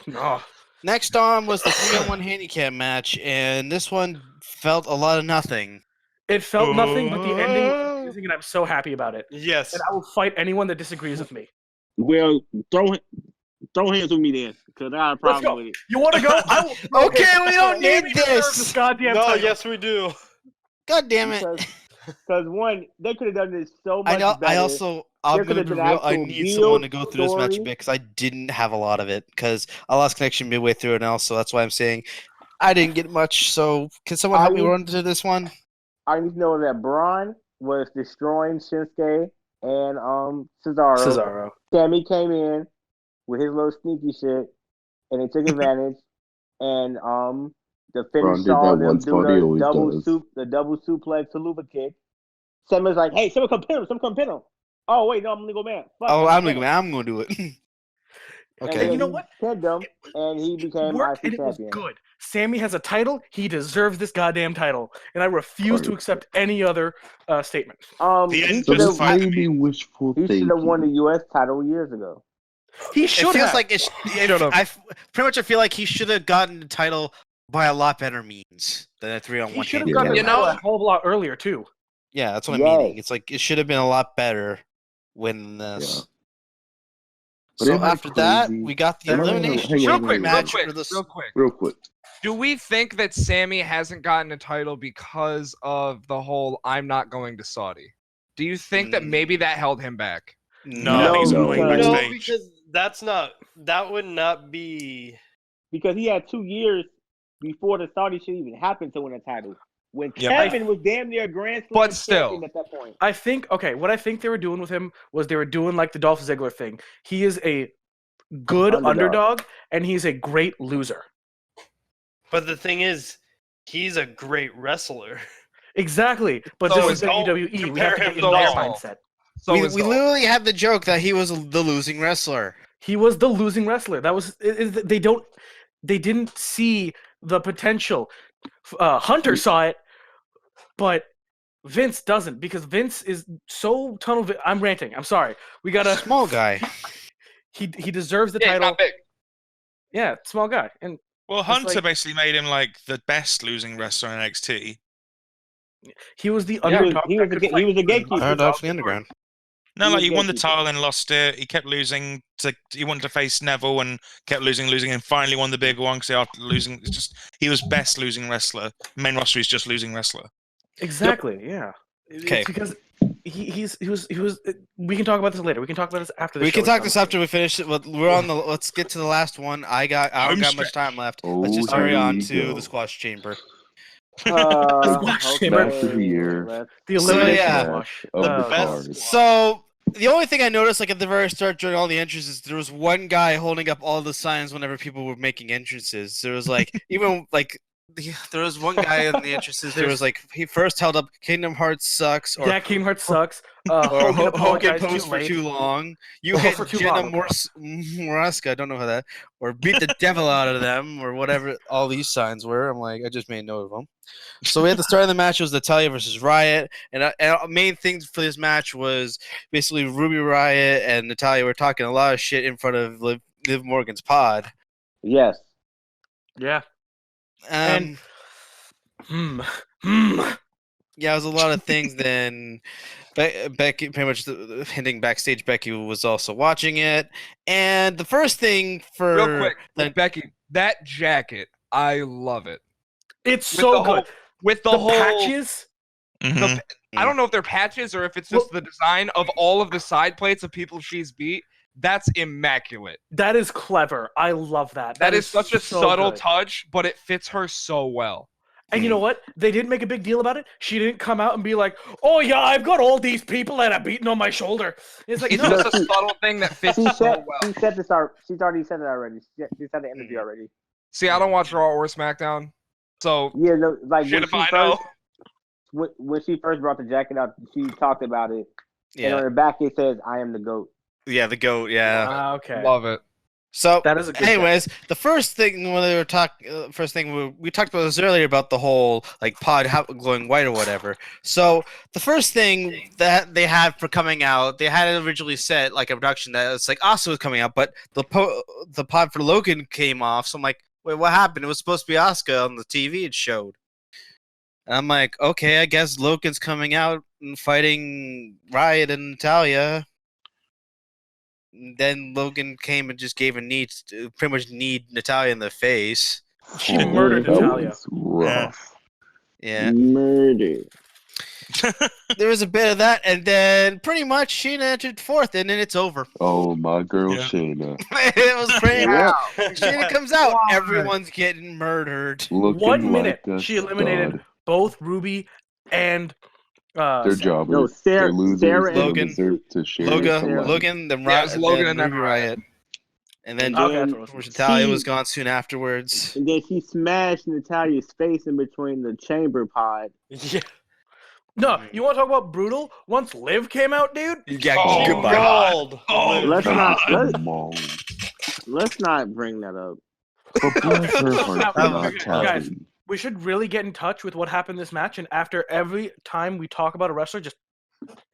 No. Next on was the 3-on-1 handicap match, and this one felt a lot of nothing. It felt nothing, but the ending was amazing, and I'm so happy about it. Yes. And I will fight anyone that disagrees with me. Well, throw hands with me then, because I got a Let's problem go. with it. You want to go? I will. Okay, we don't Sammy need deserves this. goddamn No, title. yes, we do. God damn it! Because one, they could have done this so much I know. better. I also. I'm There gonna could've be been real. I actual need someone to build, go through this match a story. bit because I didn't have a lot of it because I lost connection midway through it, and also that's why I'm saying I didn't get much. So can someone help me run to this one? I need to know that Braun was destroying Shinsuke and Cesaro. Sammy came in with his little sneaky shit, and they took advantage. And the Braun finish did saw that them once, do but he the always double does. double suplex Saluva kick. Sammy's like, "Hey, someone come pin him! Someone come pin him!" Oh wait, no, I'm legal man. Fuck, Oh, I'm pin legal. him. I'm gonna do it. And Okay. then you know he what? pinned him, and he became Worked, IC and it was champion. good. Sammy has a title. He deserves this goddamn title, and I refuse to accept any other statement. The He end should just have fight Maybe wishful he should thinking. have won the U.S. title years ago. He It should feels have. like it's. Pretty much, I feel like he should have gotten the title by a lot better means than a 3-on-1 He should have handicap. gotten You the know- title a whole lot earlier too. Yeah, that's what I'm Yes. meaning. It's like it should have been a lot better when this. Yeah. But So isn't that after that, crazy? we got the Hang on, elimination hang on, Real hang quick, on, real match quick, for this. real quick. Real quick. Do we think that Sammy hasn't gotten a title because of the whole "I'm not going to Saudi"? Do you think that maybe that held him back? No, No, he's no, going no. No, backstage. because that would not be. Because he had 2 years before the Saudi shit even happened to win a title. When Yeah, Kevin was damn near Grand Slam But still. champion at that point. I think what I think they were doing with him was they were doing like the Dolph Ziggler thing. He is a good underdog, and he's a great loser. But the thing is, he's a great wrestler. Exactly. But So this is is Dolph. WWE. We have to Compare get him in to their Dolph. mindset. So we is Dolph. literally had the joke that he was the losing wrestler. He was the losing wrestler. That was they didn't see the potential. Hunter saw it, but Vince doesn't because Vince is so tunnel. I'm ranting. I'm sorry. We gotta. Small guy. He deserves the Yeah, he's title. not big. Yeah, small guy. And Well, Hunter like- basically made him like the best losing wrestler in NXT. he was the He was, underdog. he was, that a, could he was a fight. gatekeeper. Underdog from the underground. No, He like was he won the gatekeeper. title and lost it. He kept losing. He wanted to face Neville and kept losing, and finally won the big one because after losing, it's just he was best losing wrestler. Main roster is just losing wrestler. Exactly. Yeah. Okay. It's because he was. We can talk about this later. We can talk about this after the We show can is talk done. this after we finish it. We're on the. Let's get to the last one. I don't Home got stretch. much time left. Oh, Let's just here hurry on we to go. the squash chamber. Squash chamber. Back to the year. The So, elimination yeah. squash. Of the best- card. So the only thing I noticed, like at the very start during all the entrances, there was one guy holding up all the signs whenever people were making entrances. There was like even like There was one guy in the entrances. There was like he first held up Kingdom Hearts sucks or Kingdom Hearts sucks. or Hogan Hogan apologized posed too for late. too long. You Oh, hit for too Jenna long. Moraska, I don't know how that, or beat the devil out of them, or whatever all these signs were. I'm like, I just made note of them. So we had the start of the match was Natalya versus Riot, and main thing for this match was basically Ruby Riot and Natalya were talking a lot of shit in front of Liv Morgan's pod. Yes. Yeah. And yeah, it was a lot of things. Then Becky, pretty much hinting backstage, Becky was also watching it. And the first thing for Real quick, Becky, that jacket, I love it. It's so good. With the whole patches. Mhm. I don't know if they're patches or if it's just the design of all of the side plates of people she's beat. That's immaculate. That is clever. I love that. That is such a so subtle good. touch, but it fits her so well. And you know what? They didn't make a big deal about it. She didn't come out and be like, "Oh yeah, I've got all these people that are beating on my shoulder." It's like, It's no. just a subtle thing that fits She so said, well. she said this. She's already said it already. She said the interview already. See, I don't watch Raw or SmackDown, so Yeah, no, like shit when if she I first, know. when she first brought the jacket out, she talked about it. And on yeah, her back it says, "I am the GOAT." the goat, yeah. Okay. Love it. So, That is a good anyways, the first thing when they were we talked about this earlier about the whole like pod glowing white or whatever. So the first thing that they had for coming out, they had it originally set like a production that it's like Asuka was coming out, but the pod for Logan came off. So I'm like, wait, what happened? It was supposed to be Asuka on the TV it showed. And I'm like, okay, I guess Logan's coming out and fighting Riot and Natalya. Then Logan came and just gave pretty much kneed Natalya in the face. She murdered that Natalya. was rough. Yeah. Murder. There was a bit of that, and then pretty much Sheena entered fourth, and then it's over. Oh, my girl Yeah. Shayna. It was pretty much. Yeah. Sheena comes out, everyone's getting murdered. Looking 1 minute, like a she eliminated stud. both Ruby and They're jobbers. No, Sarah- They're losers. Sarah They don't Logan- deserve to share Logan, then Yeah, it was Logan and then Ruby Riot. And then Okay, that's what it was. Natalya She- was gone soon afterwards. And then she smashed Natalya's face in between the chamber pod. Yeah. No, you want to talk about brutal? Once Liv came out, dude. Yeah, Oh, goodbye. Rolled. Oh, Let's not bring that up. But bless her heart for not Guys, tapping. we should really get in touch with what happened this match. And after every time we talk about a wrestler, just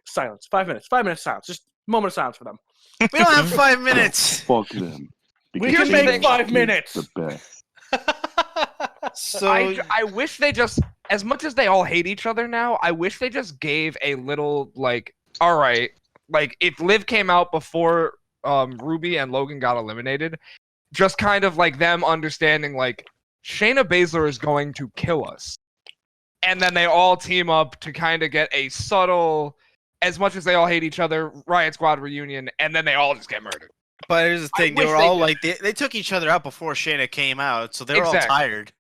silence. 5 minutes. 5 minutes silence. Just moment of silence for them. We don't have 5 minutes. Fuck them. We Because can make Shayna 5 is minutes. The best. So I wish they just, as much as they all hate each other now, I wish they just gave a little, like, all right, like, if Liv came out before Ruby and Logan got eliminated, just kind of like them understanding, like, Shayna Baszler is going to kill us. And then they all team up to kind of get a subtle, as much as they all hate each other, Riot Squad reunion, and then they all just get murdered. but here's the thing: they wish were they all did. like they took each other out before Shayna came out, so they were all Exactly. tired.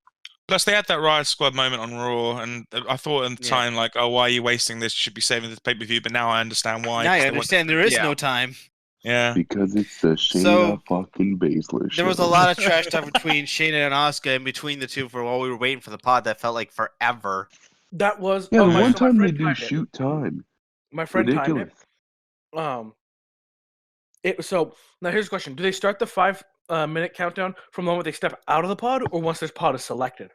Plus, they had that Riot Squad moment on Raw, and I thought at the Yeah. time, like, oh, why are you wasting this? You should be saving this pay-per-view. But now I understand why. Now 'cause I they want- understand there is Yeah. no time. Yeah. Because it's the Shayna So, fucking Baszler show. There was a lot of trash talk between Shayna and Asuka, and between the two for while we were waiting for the pod. That felt like forever. That was Yeah, the my one so my time they friend do timed it. shoot time. My friend timed Ridiculous. it. So now here's the question: do they start the 5-minute countdown from the moment they step out of the pod, or once this pod is selected?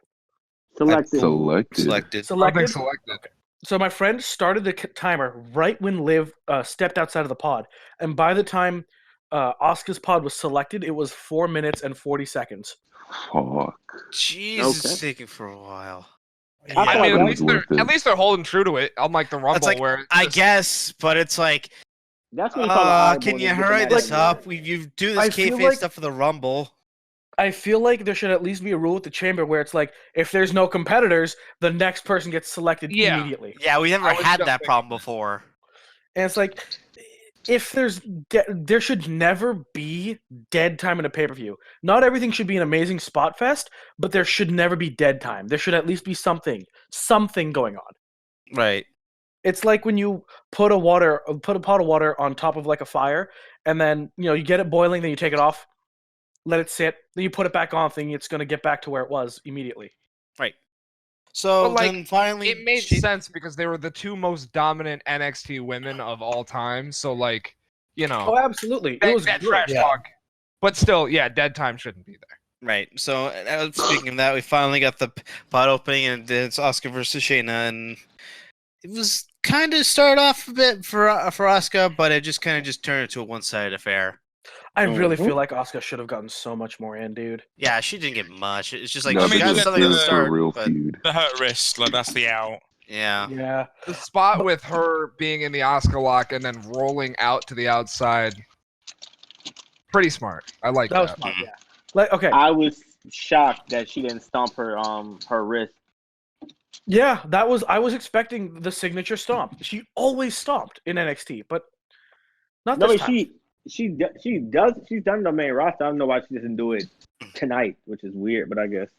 Selected. Selected. Selected. Selected. So my friend started the timer right when Liv stepped outside of the pod, and by the time Asuka's pod was selected, it was 4 minutes and 40 seconds. Fuck. Jesus, Okay. it's taking for a while. I I thought mean, that at was least, they're, worth it. at least they're holding true to it, unlike the Rumble, like, where it's I just- guess, but it's like, That's when you call the eyeball can and you get the hurry match this over. up? You do I this feel kayfabe like- stuff for the Rumble. I feel like there should at least be a rule with the chamber where it's like, if there's no competitors, the next person gets selected Yeah. immediately. Yeah, we never I was had just that thinking problem before. And it's like, if there should never be dead time in a pay-per-view. Not everything should be an amazing spot fest, but there should never be dead time. There should at least be something going on. Right. It's like when you put a pot of water on top of like a fire, and then you get it boiling, then you take it off, let it sit, then you put it back on, thinking it's going to get back to where it was immediately. Right. So But, like, then finally, It made sense because they were the two most dominant NXT women of all time. So, like, you know, Oh, absolutely. It was that good. trash talk. But still, yeah, dead time shouldn't be there. Right. So speaking of that, we finally got the pot opening, and it's Asuka versus Shayna, and it was kind of started off a bit for Asuka, but it just kind of just turned into a one-sided affair. I really feel like Asuka should have gotten so much more in, dude. Yeah, she didn't get much. It's just like No, she they got just something at did the it for a start, real but feud. The hurt wrist, like that's the out. yeah. Yeah. The spot with her being in the Asuka lock and then rolling out to the outside, pretty smart. I like That was that. smart, yeah. Like, okay. I was shocked that she didn't stomp her her wrist. Yeah, I was expecting the signature stomp. She always stomped in NXT, but not No, this but time. she's done the main roster. I don't know why she doesn't do it tonight, which is weird, but I guess.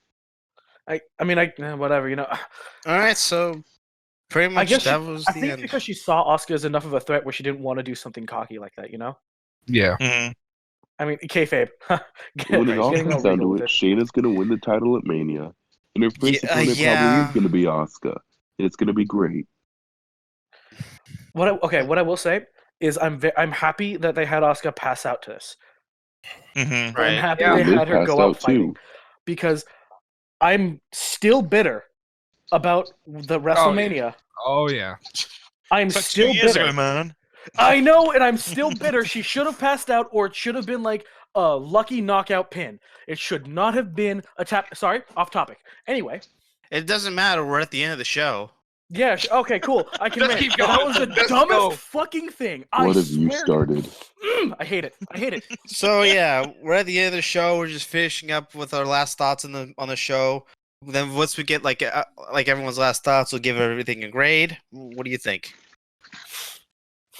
Whatever, you know. All right, so pretty much I guess that was I the think end. because she saw Asuka as enough of a threat where she didn't want to do something cocky like that, you know? Yeah. Mm-hmm. I mean, kayfabe. When it all Getting comes all down regal to with it, Shayna's gonna win the title at Mania, and her first opponent probably yeah. is gonna be Asuka, and it's gonna be great. What I will say is I'm happy that they had Asuka pass out to this. Mm-hmm. Right. I'm happy Yeah. they And Liv had her passed go out out fighting too. because I'm still bitter about the WrestleMania. Oh, yeah. I'm It's like still 2 years bitter. ago, man. I know, and I'm still bitter. She should have passed out, or it should have been like a lucky knockout pin. It should not have been a tap. Sorry, off topic. Anyway, It doesn't matter. We're at the end of the show. yeah. Okay, cool. I can Just admit keep that going. was the Let's dumbest go. fucking thing. I What have you swear. started? I hate it. I hate it. So yeah, we're at the end of the show. We're just finishing up with our last thoughts on the show. Then once we get like everyone's last thoughts, we'll give everything a grade. What do you think?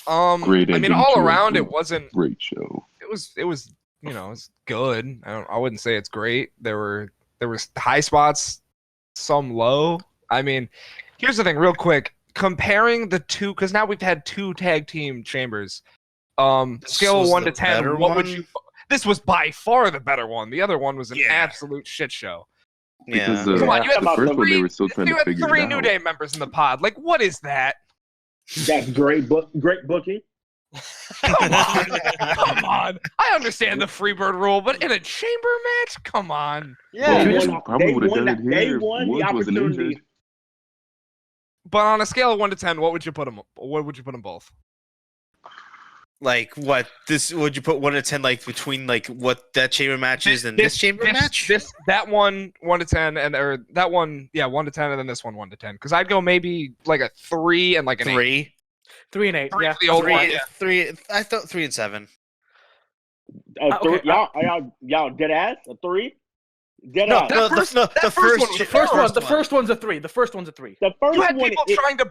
Great I mean, ending all to a around it wasn't. Great show. It was. You know, it's good. I wouldn't say it's great. There was high spots, some low. I mean, here's the thing, real quick. Comparing the two, because now we've had two tag team chambers. Scale of was 1 to the 10. better What would one? you? This was by far the better one. The other one was an Yeah. absolute shit show. Because Yeah. Come on, you had the first one they three- were still trying You to had figure 3 it New out. Day members in the pod. Like, what is that? That's great booking. Come on. Come on. I understand the Freebird rule, but in a chamber match? Come on. Yeah, Well, they we probably would have done it they here if won the Woods wasn't opportunity. injured. But on a scale of 1 to 10, what would you put them? What would you put them both? Like what? This would you put 1 to 10 like between like what that chamber match is and this chamber match? That one 1 to 10, or that one 1 to 10, and then this one 1 to 10. Because I'd go maybe like a 3 and like an 8. 3. 3 and 8. 3 Yeah. for the old one. 3. Yeah. 3. I thought 3 and 7. Okay, Y'all dead ass a 3. Dead No, ass. that No, first- the The first one's a 3. The first one's a 3. The first You had one. people trying to.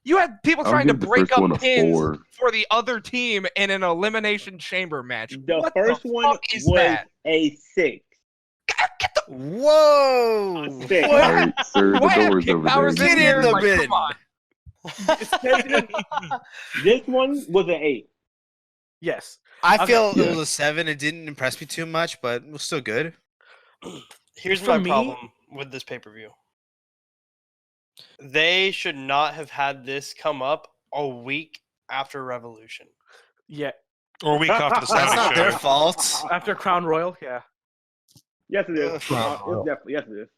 You had people I'll trying to give the break first one up a pins 4. for the other team in an elimination chamber match. The What first the one fuck is was that? a 6. Whoa! Six. All right, sir, Do the I have door's kick over powers there. in Get here? in the Like, bin. come on. This one was an 8. Yes. I Okay. feel Yeah. it was a 7. It didn't impress me too much, but it was still good. Here's For my me- problem with this pay-per-view. They should not have had this come up a week after Revolution. Yeah. Or a week after the That's Saturday not their show. fault. After Crown Royal, yeah. Yes, it is. Wow. It's definitely yes, it is.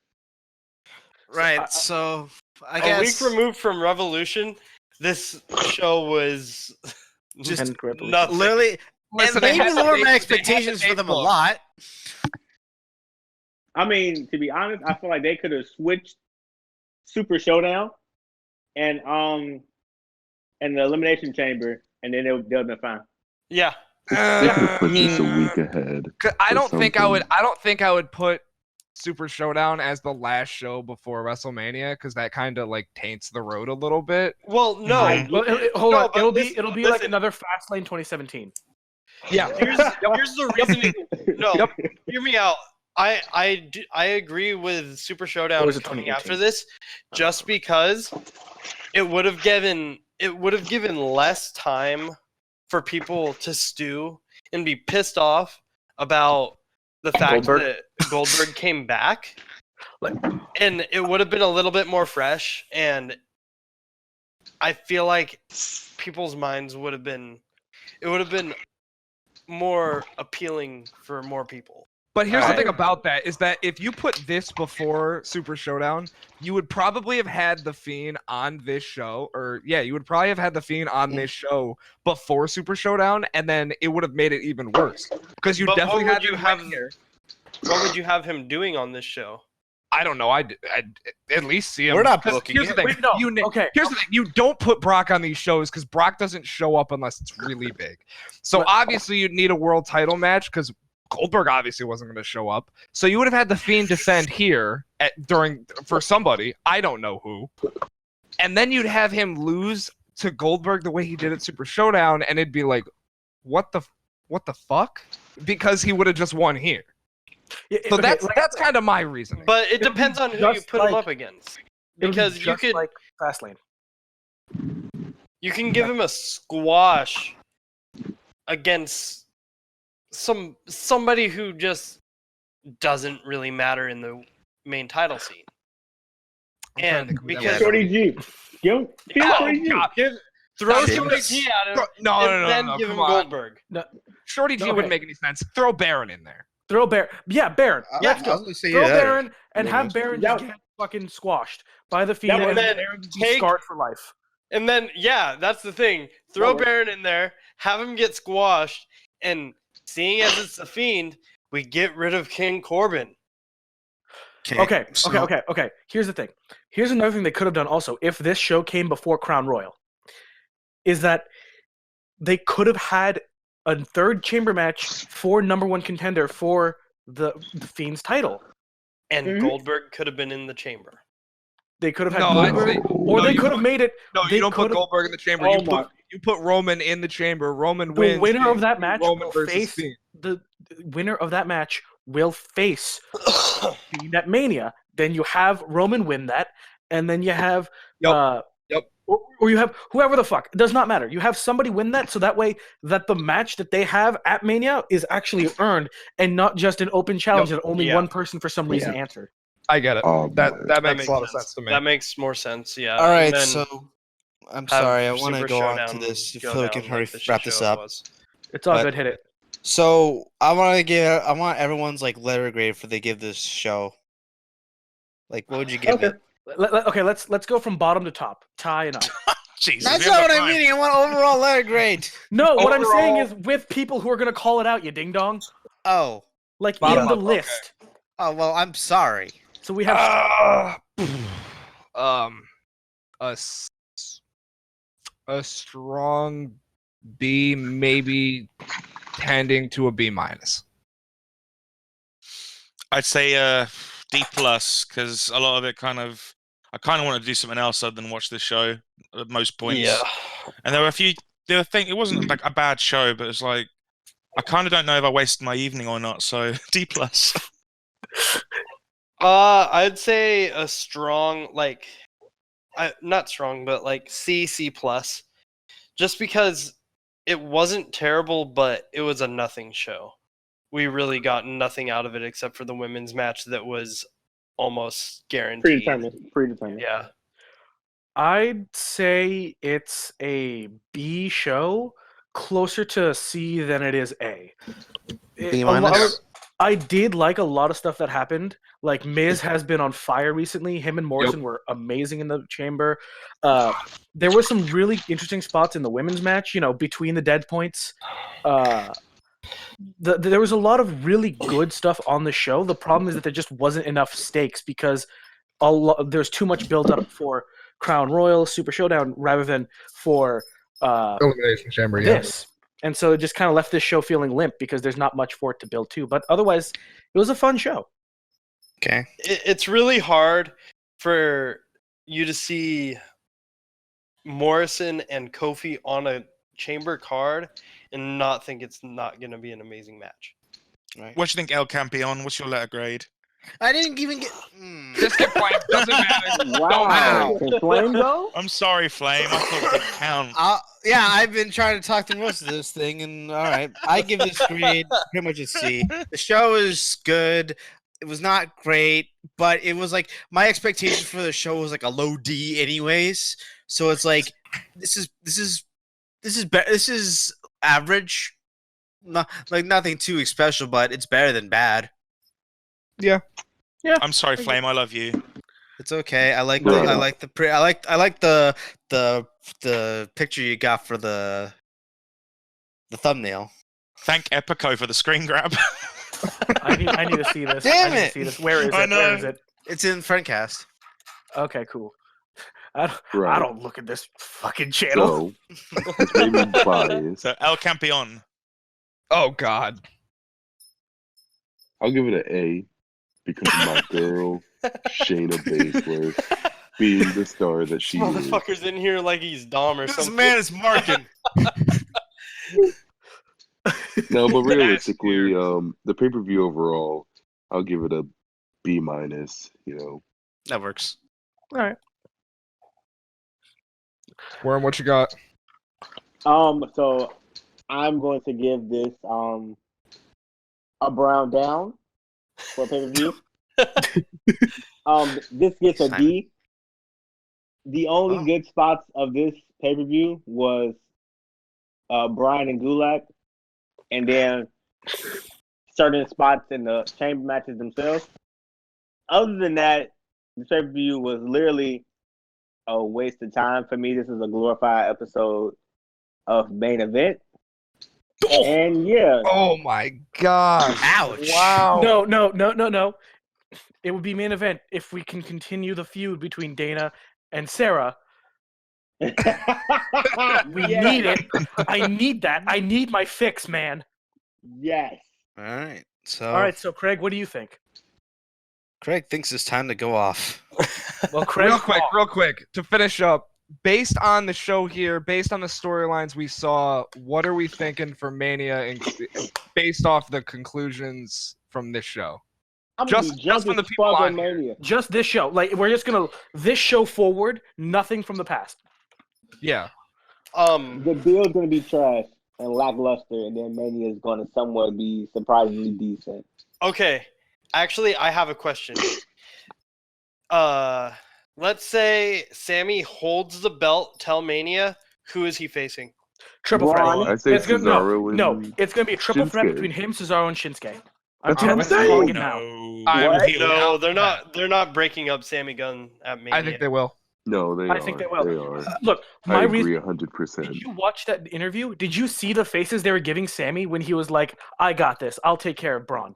Right. So I A guess week removed from Revolution, this show was just And Revolution. nothing. literally, Listen, and they maybe had to lowered make- my they expectations had to for them a make- lot. I mean, to be honest, I feel like they could have switched Super Showdown and the Elimination Chamber, and then they'll have been fine. Yeah. They could have put I this a mean, week ahead. I or don't think I would. something. I don't think I would put Super Showdown as the last show before WrestleMania because that kind of like taints the road a little bit. Well, no. Mhm. Well, hold No, on. but It'll listen, be like listen. another Fastlane 2017. Yeah. Here's the reasoning. No, hear me out. I agree with Super Showdown Or was it coming 2018? after this, just because it would have given less time for people to stew and be pissed off about the fact Goldberg? that Goldberg came back. And it would have been a little bit more fresh, and I feel like people's minds would have been more appealing for more people. But here's the thing about that is that if you put this before Super Showdown, you would probably have had the Fiend on this show, you would probably have had the Fiend on this show before Super Showdown, and then it would have made it even worse because you definitely had to have here. What would you have him doing on this show? I don't know. I'd at least see him. We're not booking. Here's the thing. Wait, no. Here's the thing. You don't put Brock on these shows because Brock doesn't show up unless it's really big. So obviously you'd need a world title match because Goldberg obviously wasn't going to show up. So you would have had the Fiend defend here for somebody. I don't know who. And then you'd have him lose to Goldberg the way he did at Super Showdown, and it'd be like, what the fuck? Because he would have just won here. Yeah, so that's kind of my reasoning. But it depends on who you put him up against. Because you could like Fastlane. You can give him a squash against somebody who just doesn't really matter in the main title scene. And because Shorty G. Throw Shorty G at him, then give him Goldberg. No, Shorty G wouldn't make any sense. Throw Baron in there. Throw Baron. Yeah, Baron. Let's go. Throw Baron and have Baron just get fucking squashed by the Fiend and then Baron just be scarred for life. And then, that's the thing. Throw Baron in there, have him get squashed, and seeing as it's the Fiend, we get rid of King Corbin. Okay. Here's the thing. Here's another thing they could have done also if this show came before Crown Royal. Is that they could have had a third chamber match for #1 contender for the Fiend's title. And Goldberg could have been in the chamber. They could have had Goldberg, they could have made it. No, you don't put Goldberg in the chamber. You put Roman in the chamber. Roman wins. The winner of that match will face the winner of that match will face Fiend at Mania. Then you have Roman win that, and then you have or you have whoever the fuck. It does not matter. You have somebody win that, so that way that the match that they have at Mania is actually earned and not just an open challenge that only one person for some reason answered. I get it. That makes a lot of sense to me. That makes more sense. Yeah. All right. So I'm sorry. I want to go on to this. If we can hurry wrap this up. It's all good. Hit it. So I want everyone's letter grade for they give this show. What would you give it? Okay, let's go from bottom to top. Tie and up. Jesus, that's not what I'm meaning. I want overall letter grade. No, what I'm saying is with people who are gonna call it out, you ding dong. Oh, in the list. Okay. Oh well, I'm sorry. So we have a strong B, maybe tending to a B-. I'd say D+ because a lot of it I kind of want to do something else other than watch this show at most points. Yeah. And there were it wasn't like a bad show, but it's like I kind of don't know if I wasted my evening or not. So D+. I'd say a strong not strong, but C+. Just because it wasn't terrible, but it was a nothing show. We really got nothing out of it except for the women's match that was almost guaranteed. Predetermined. Yeah. I'd say it's a B show, closer to C than it is A. B-? I did like a lot of stuff that happened. Like Miz has been on fire recently. Him and Morrison were amazing in the chamber. There were some really interesting spots in the women's match, between the dead points. There was a lot of really good stuff on the show. The problem is that there just wasn't enough stakes because there's too much build up for Crown Royal, Super Showdown, rather than for Elimination Chamber. This. And so it just kind of left this show feeling limp because there's not much for it to build to. But otherwise, it was a fun show. Okay. It's really hard for you to see Morrison and Kofi on a chamber card and not think it's not going to be an amazing match. Right. What do you think, El Campeon? What's your letter grade? I didn't even get. Just get Flame. Doesn't matter. Wow. Can Flame go? I'm sorry, Flame. I thought it could count. Yeah, I've been trying to talk through most of this thing, and all right, I give this grade pretty much a C. The show is good. It was not great, but it was like my expectation for the show was like a low D, anyways. So it's like this is average, not like nothing too special, but it's better than bad. Yeah. I'm sorry, Flame. I love you. It's okay. I like Right. the picture you got for the thumbnail. Thank Epico for the screen grab. I need to see this. Damn I need it! to see this. Where is I it? Where know. is it? It's in FriendoCast. Okay, cool. I Right. don't look at this fucking channel. So, maybe bias. So El Campeon. Oh God. I'll give it an A because of my girl, Shayna Baszler, being the star that she is. Motherfucker's in here like he's Dom or This something. man is marking. No, but realistically, the pay-per-view overall, I'll give it a B minus. That works. All right. Worm, what you got? So I'm going to give this a brown down for pay-per-view. This gets a D. The only good spots of this pay-per-view was Brian and Gulak, and then certain spots in the chamber matches themselves. Other than that, the pay-per-view was literally a waste of time for me. This is a glorified episode of Main Event. And yeah. Oh my God. Ouch. Wow. No. It would be main event if we can continue the feud between Dana and Sarah. We need it. I need that. I need my fix, man. Yes. All right. So. All right. So, Craig, what do you think? Craig thinks it's time to go off. Well, Craig, Real quick, to finish up, based on the show here, based on the storylines we saw, what are we thinking for Mania and based off the conclusions from this show? Just from the people on Mania. Just this show. Like, we're just gonna this show forward. Nothing from the past. Yeah. The bill's gonna be trash and lackluster, and then Mania is gonna somewhat be surprisingly decent. Okay. Actually, I have a question. Let's say Sammy holds the belt till Mania. Who is he facing? Triple Braun. threat. I say It's gonna, Cesaro no, and it's gonna be a triple threat Shinsuke. between him, Cesaro, and Shinsuke. That's what I'm calling it saying. now. No, they're not. They're not breaking up Sammy Gunn at Mania. I think they will. No, they are. I think they will. They are. Look, I my agree reason. 100%. Did you watch that interview? Did you see the faces they were giving Sammy when he was like, "I got this. I'll take care of Braun."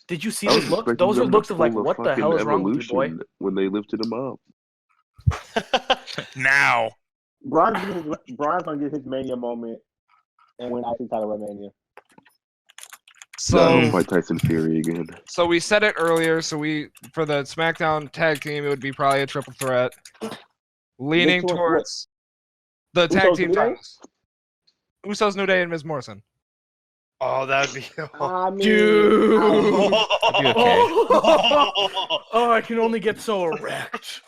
Did you see I was those looks? expecting Those are them to looks of like, pull a "What the fucking hell is wrong with you, boy?" Evolution when they lifted him up. Now. Braun's gonna get his Mania moment and win IC title at Mania. So, Fight Tyson Fury again. so we said it earlier. So for the SmackDown tag team, it would be probably a triple threat, leaning Which one- towards the tag Usos team New Day? titles. Usos, New Day, and Ms. Morrison. Oh, that'd be. I mean, Dude. That'd be okay. Oh, I can only get so erect.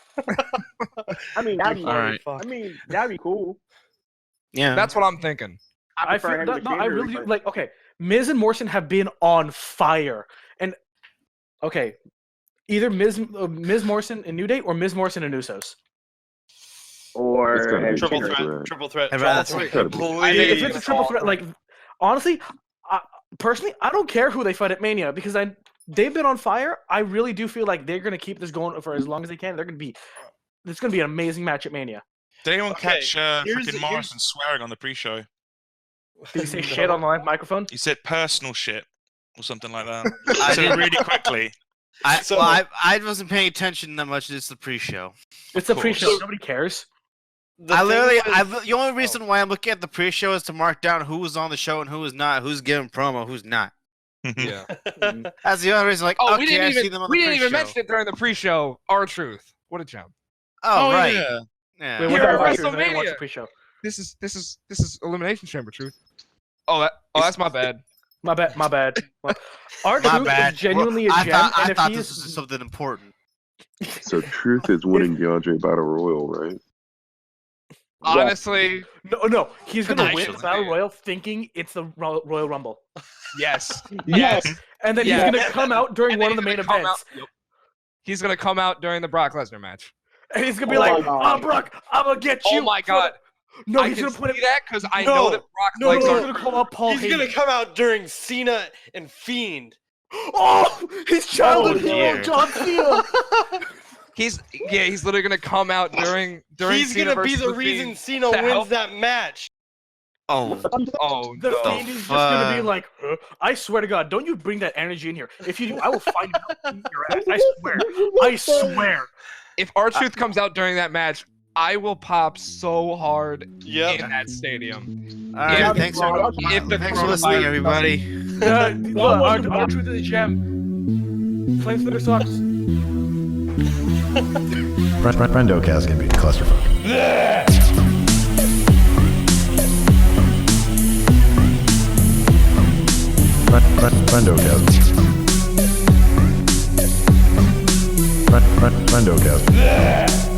I mean, that'd be. All right. I mean, that'd be cool. Yeah. That's what I'm thinking. I prefer feel him no, to I Jinder, really do. but- Like, okay, Miz and Morrison have been on fire, and okay, either Miz Morrison and New Day or Miz Morrison and Usos. Or It's gotta be Triple Triple threat. threat. Triple threat. I'd Triple rather threat. see- Gotta be. If it's a triple threat, like honestly, personally, I don't care who they fight at Mania because they've been on fire. I really do feel like they're gonna keep this going for as long as they can. It's gonna be an amazing match at Mania. Did anyone Okay, catch here's- freaking Morrison swearing on the pre-show? Did he say shit on the live microphone? He said personal shit or something like that. He said it really quickly. I wasn't paying attention that much. It's the pre-show. It's a course. pre-show. Nobody cares. The I thing literally, was- the only reason why I'm looking at the pre-show is to mark down who was on the show and who was not, who's giving promo, who's not. Yeah. That's the only reason. Like, Oh, okay, I see them on the we didn't even pre-show. mention it during the pre-show. R-Truth. What a gem. Oh, right. yeah. Yeah. Wait, Here what at about you? I didn't watch WrestleMania. the pre-show. This is Elimination Chamber Truth. Oh, that's my bad. My bad. Well, our My truth bad. is genuinely Well, a gem, I and if thought he's this was something important. So Truth is winning DeAndre Battle Royal, right? Honestly, No, he's gonna win the Actually. Battle Royal thinking it's the Royal Rumble. yes. Yes. And then Yeah. he's gonna come out during And one then of the he's main gonna come events. out- yep. He's gonna come out during the Brock Lesnar match. And he's gonna be Oh like, my God. Brock, I'm gonna get you. Oh my for god. the-" No, I he's can gonna put see it. that because I No. know that Brock's No, legs he's are. gonna call up Paul He's Heyman. gonna come out during Cena and Fiend. Oh, his childhood hero, dear. John Cena. He's literally gonna come out during He's Cena gonna be versus the The reason Fiend Cena to wins help- that match. Oh, Oh The no. Fiend is just gonna be like, I swear to God, don't you bring that energy in here. If you do, I will find you in your ass. I swear. I swear. If R-Truth comes out during that match, I will pop so hard Yep. in that stadium. all right. Yeah, Thanks for if the thanks for listening, coronavirus- everybody. Look, our truth is a gem. Flamespitter sucks. FriendoCast can be a clusterfuck. FriendoCast. FriendoCast.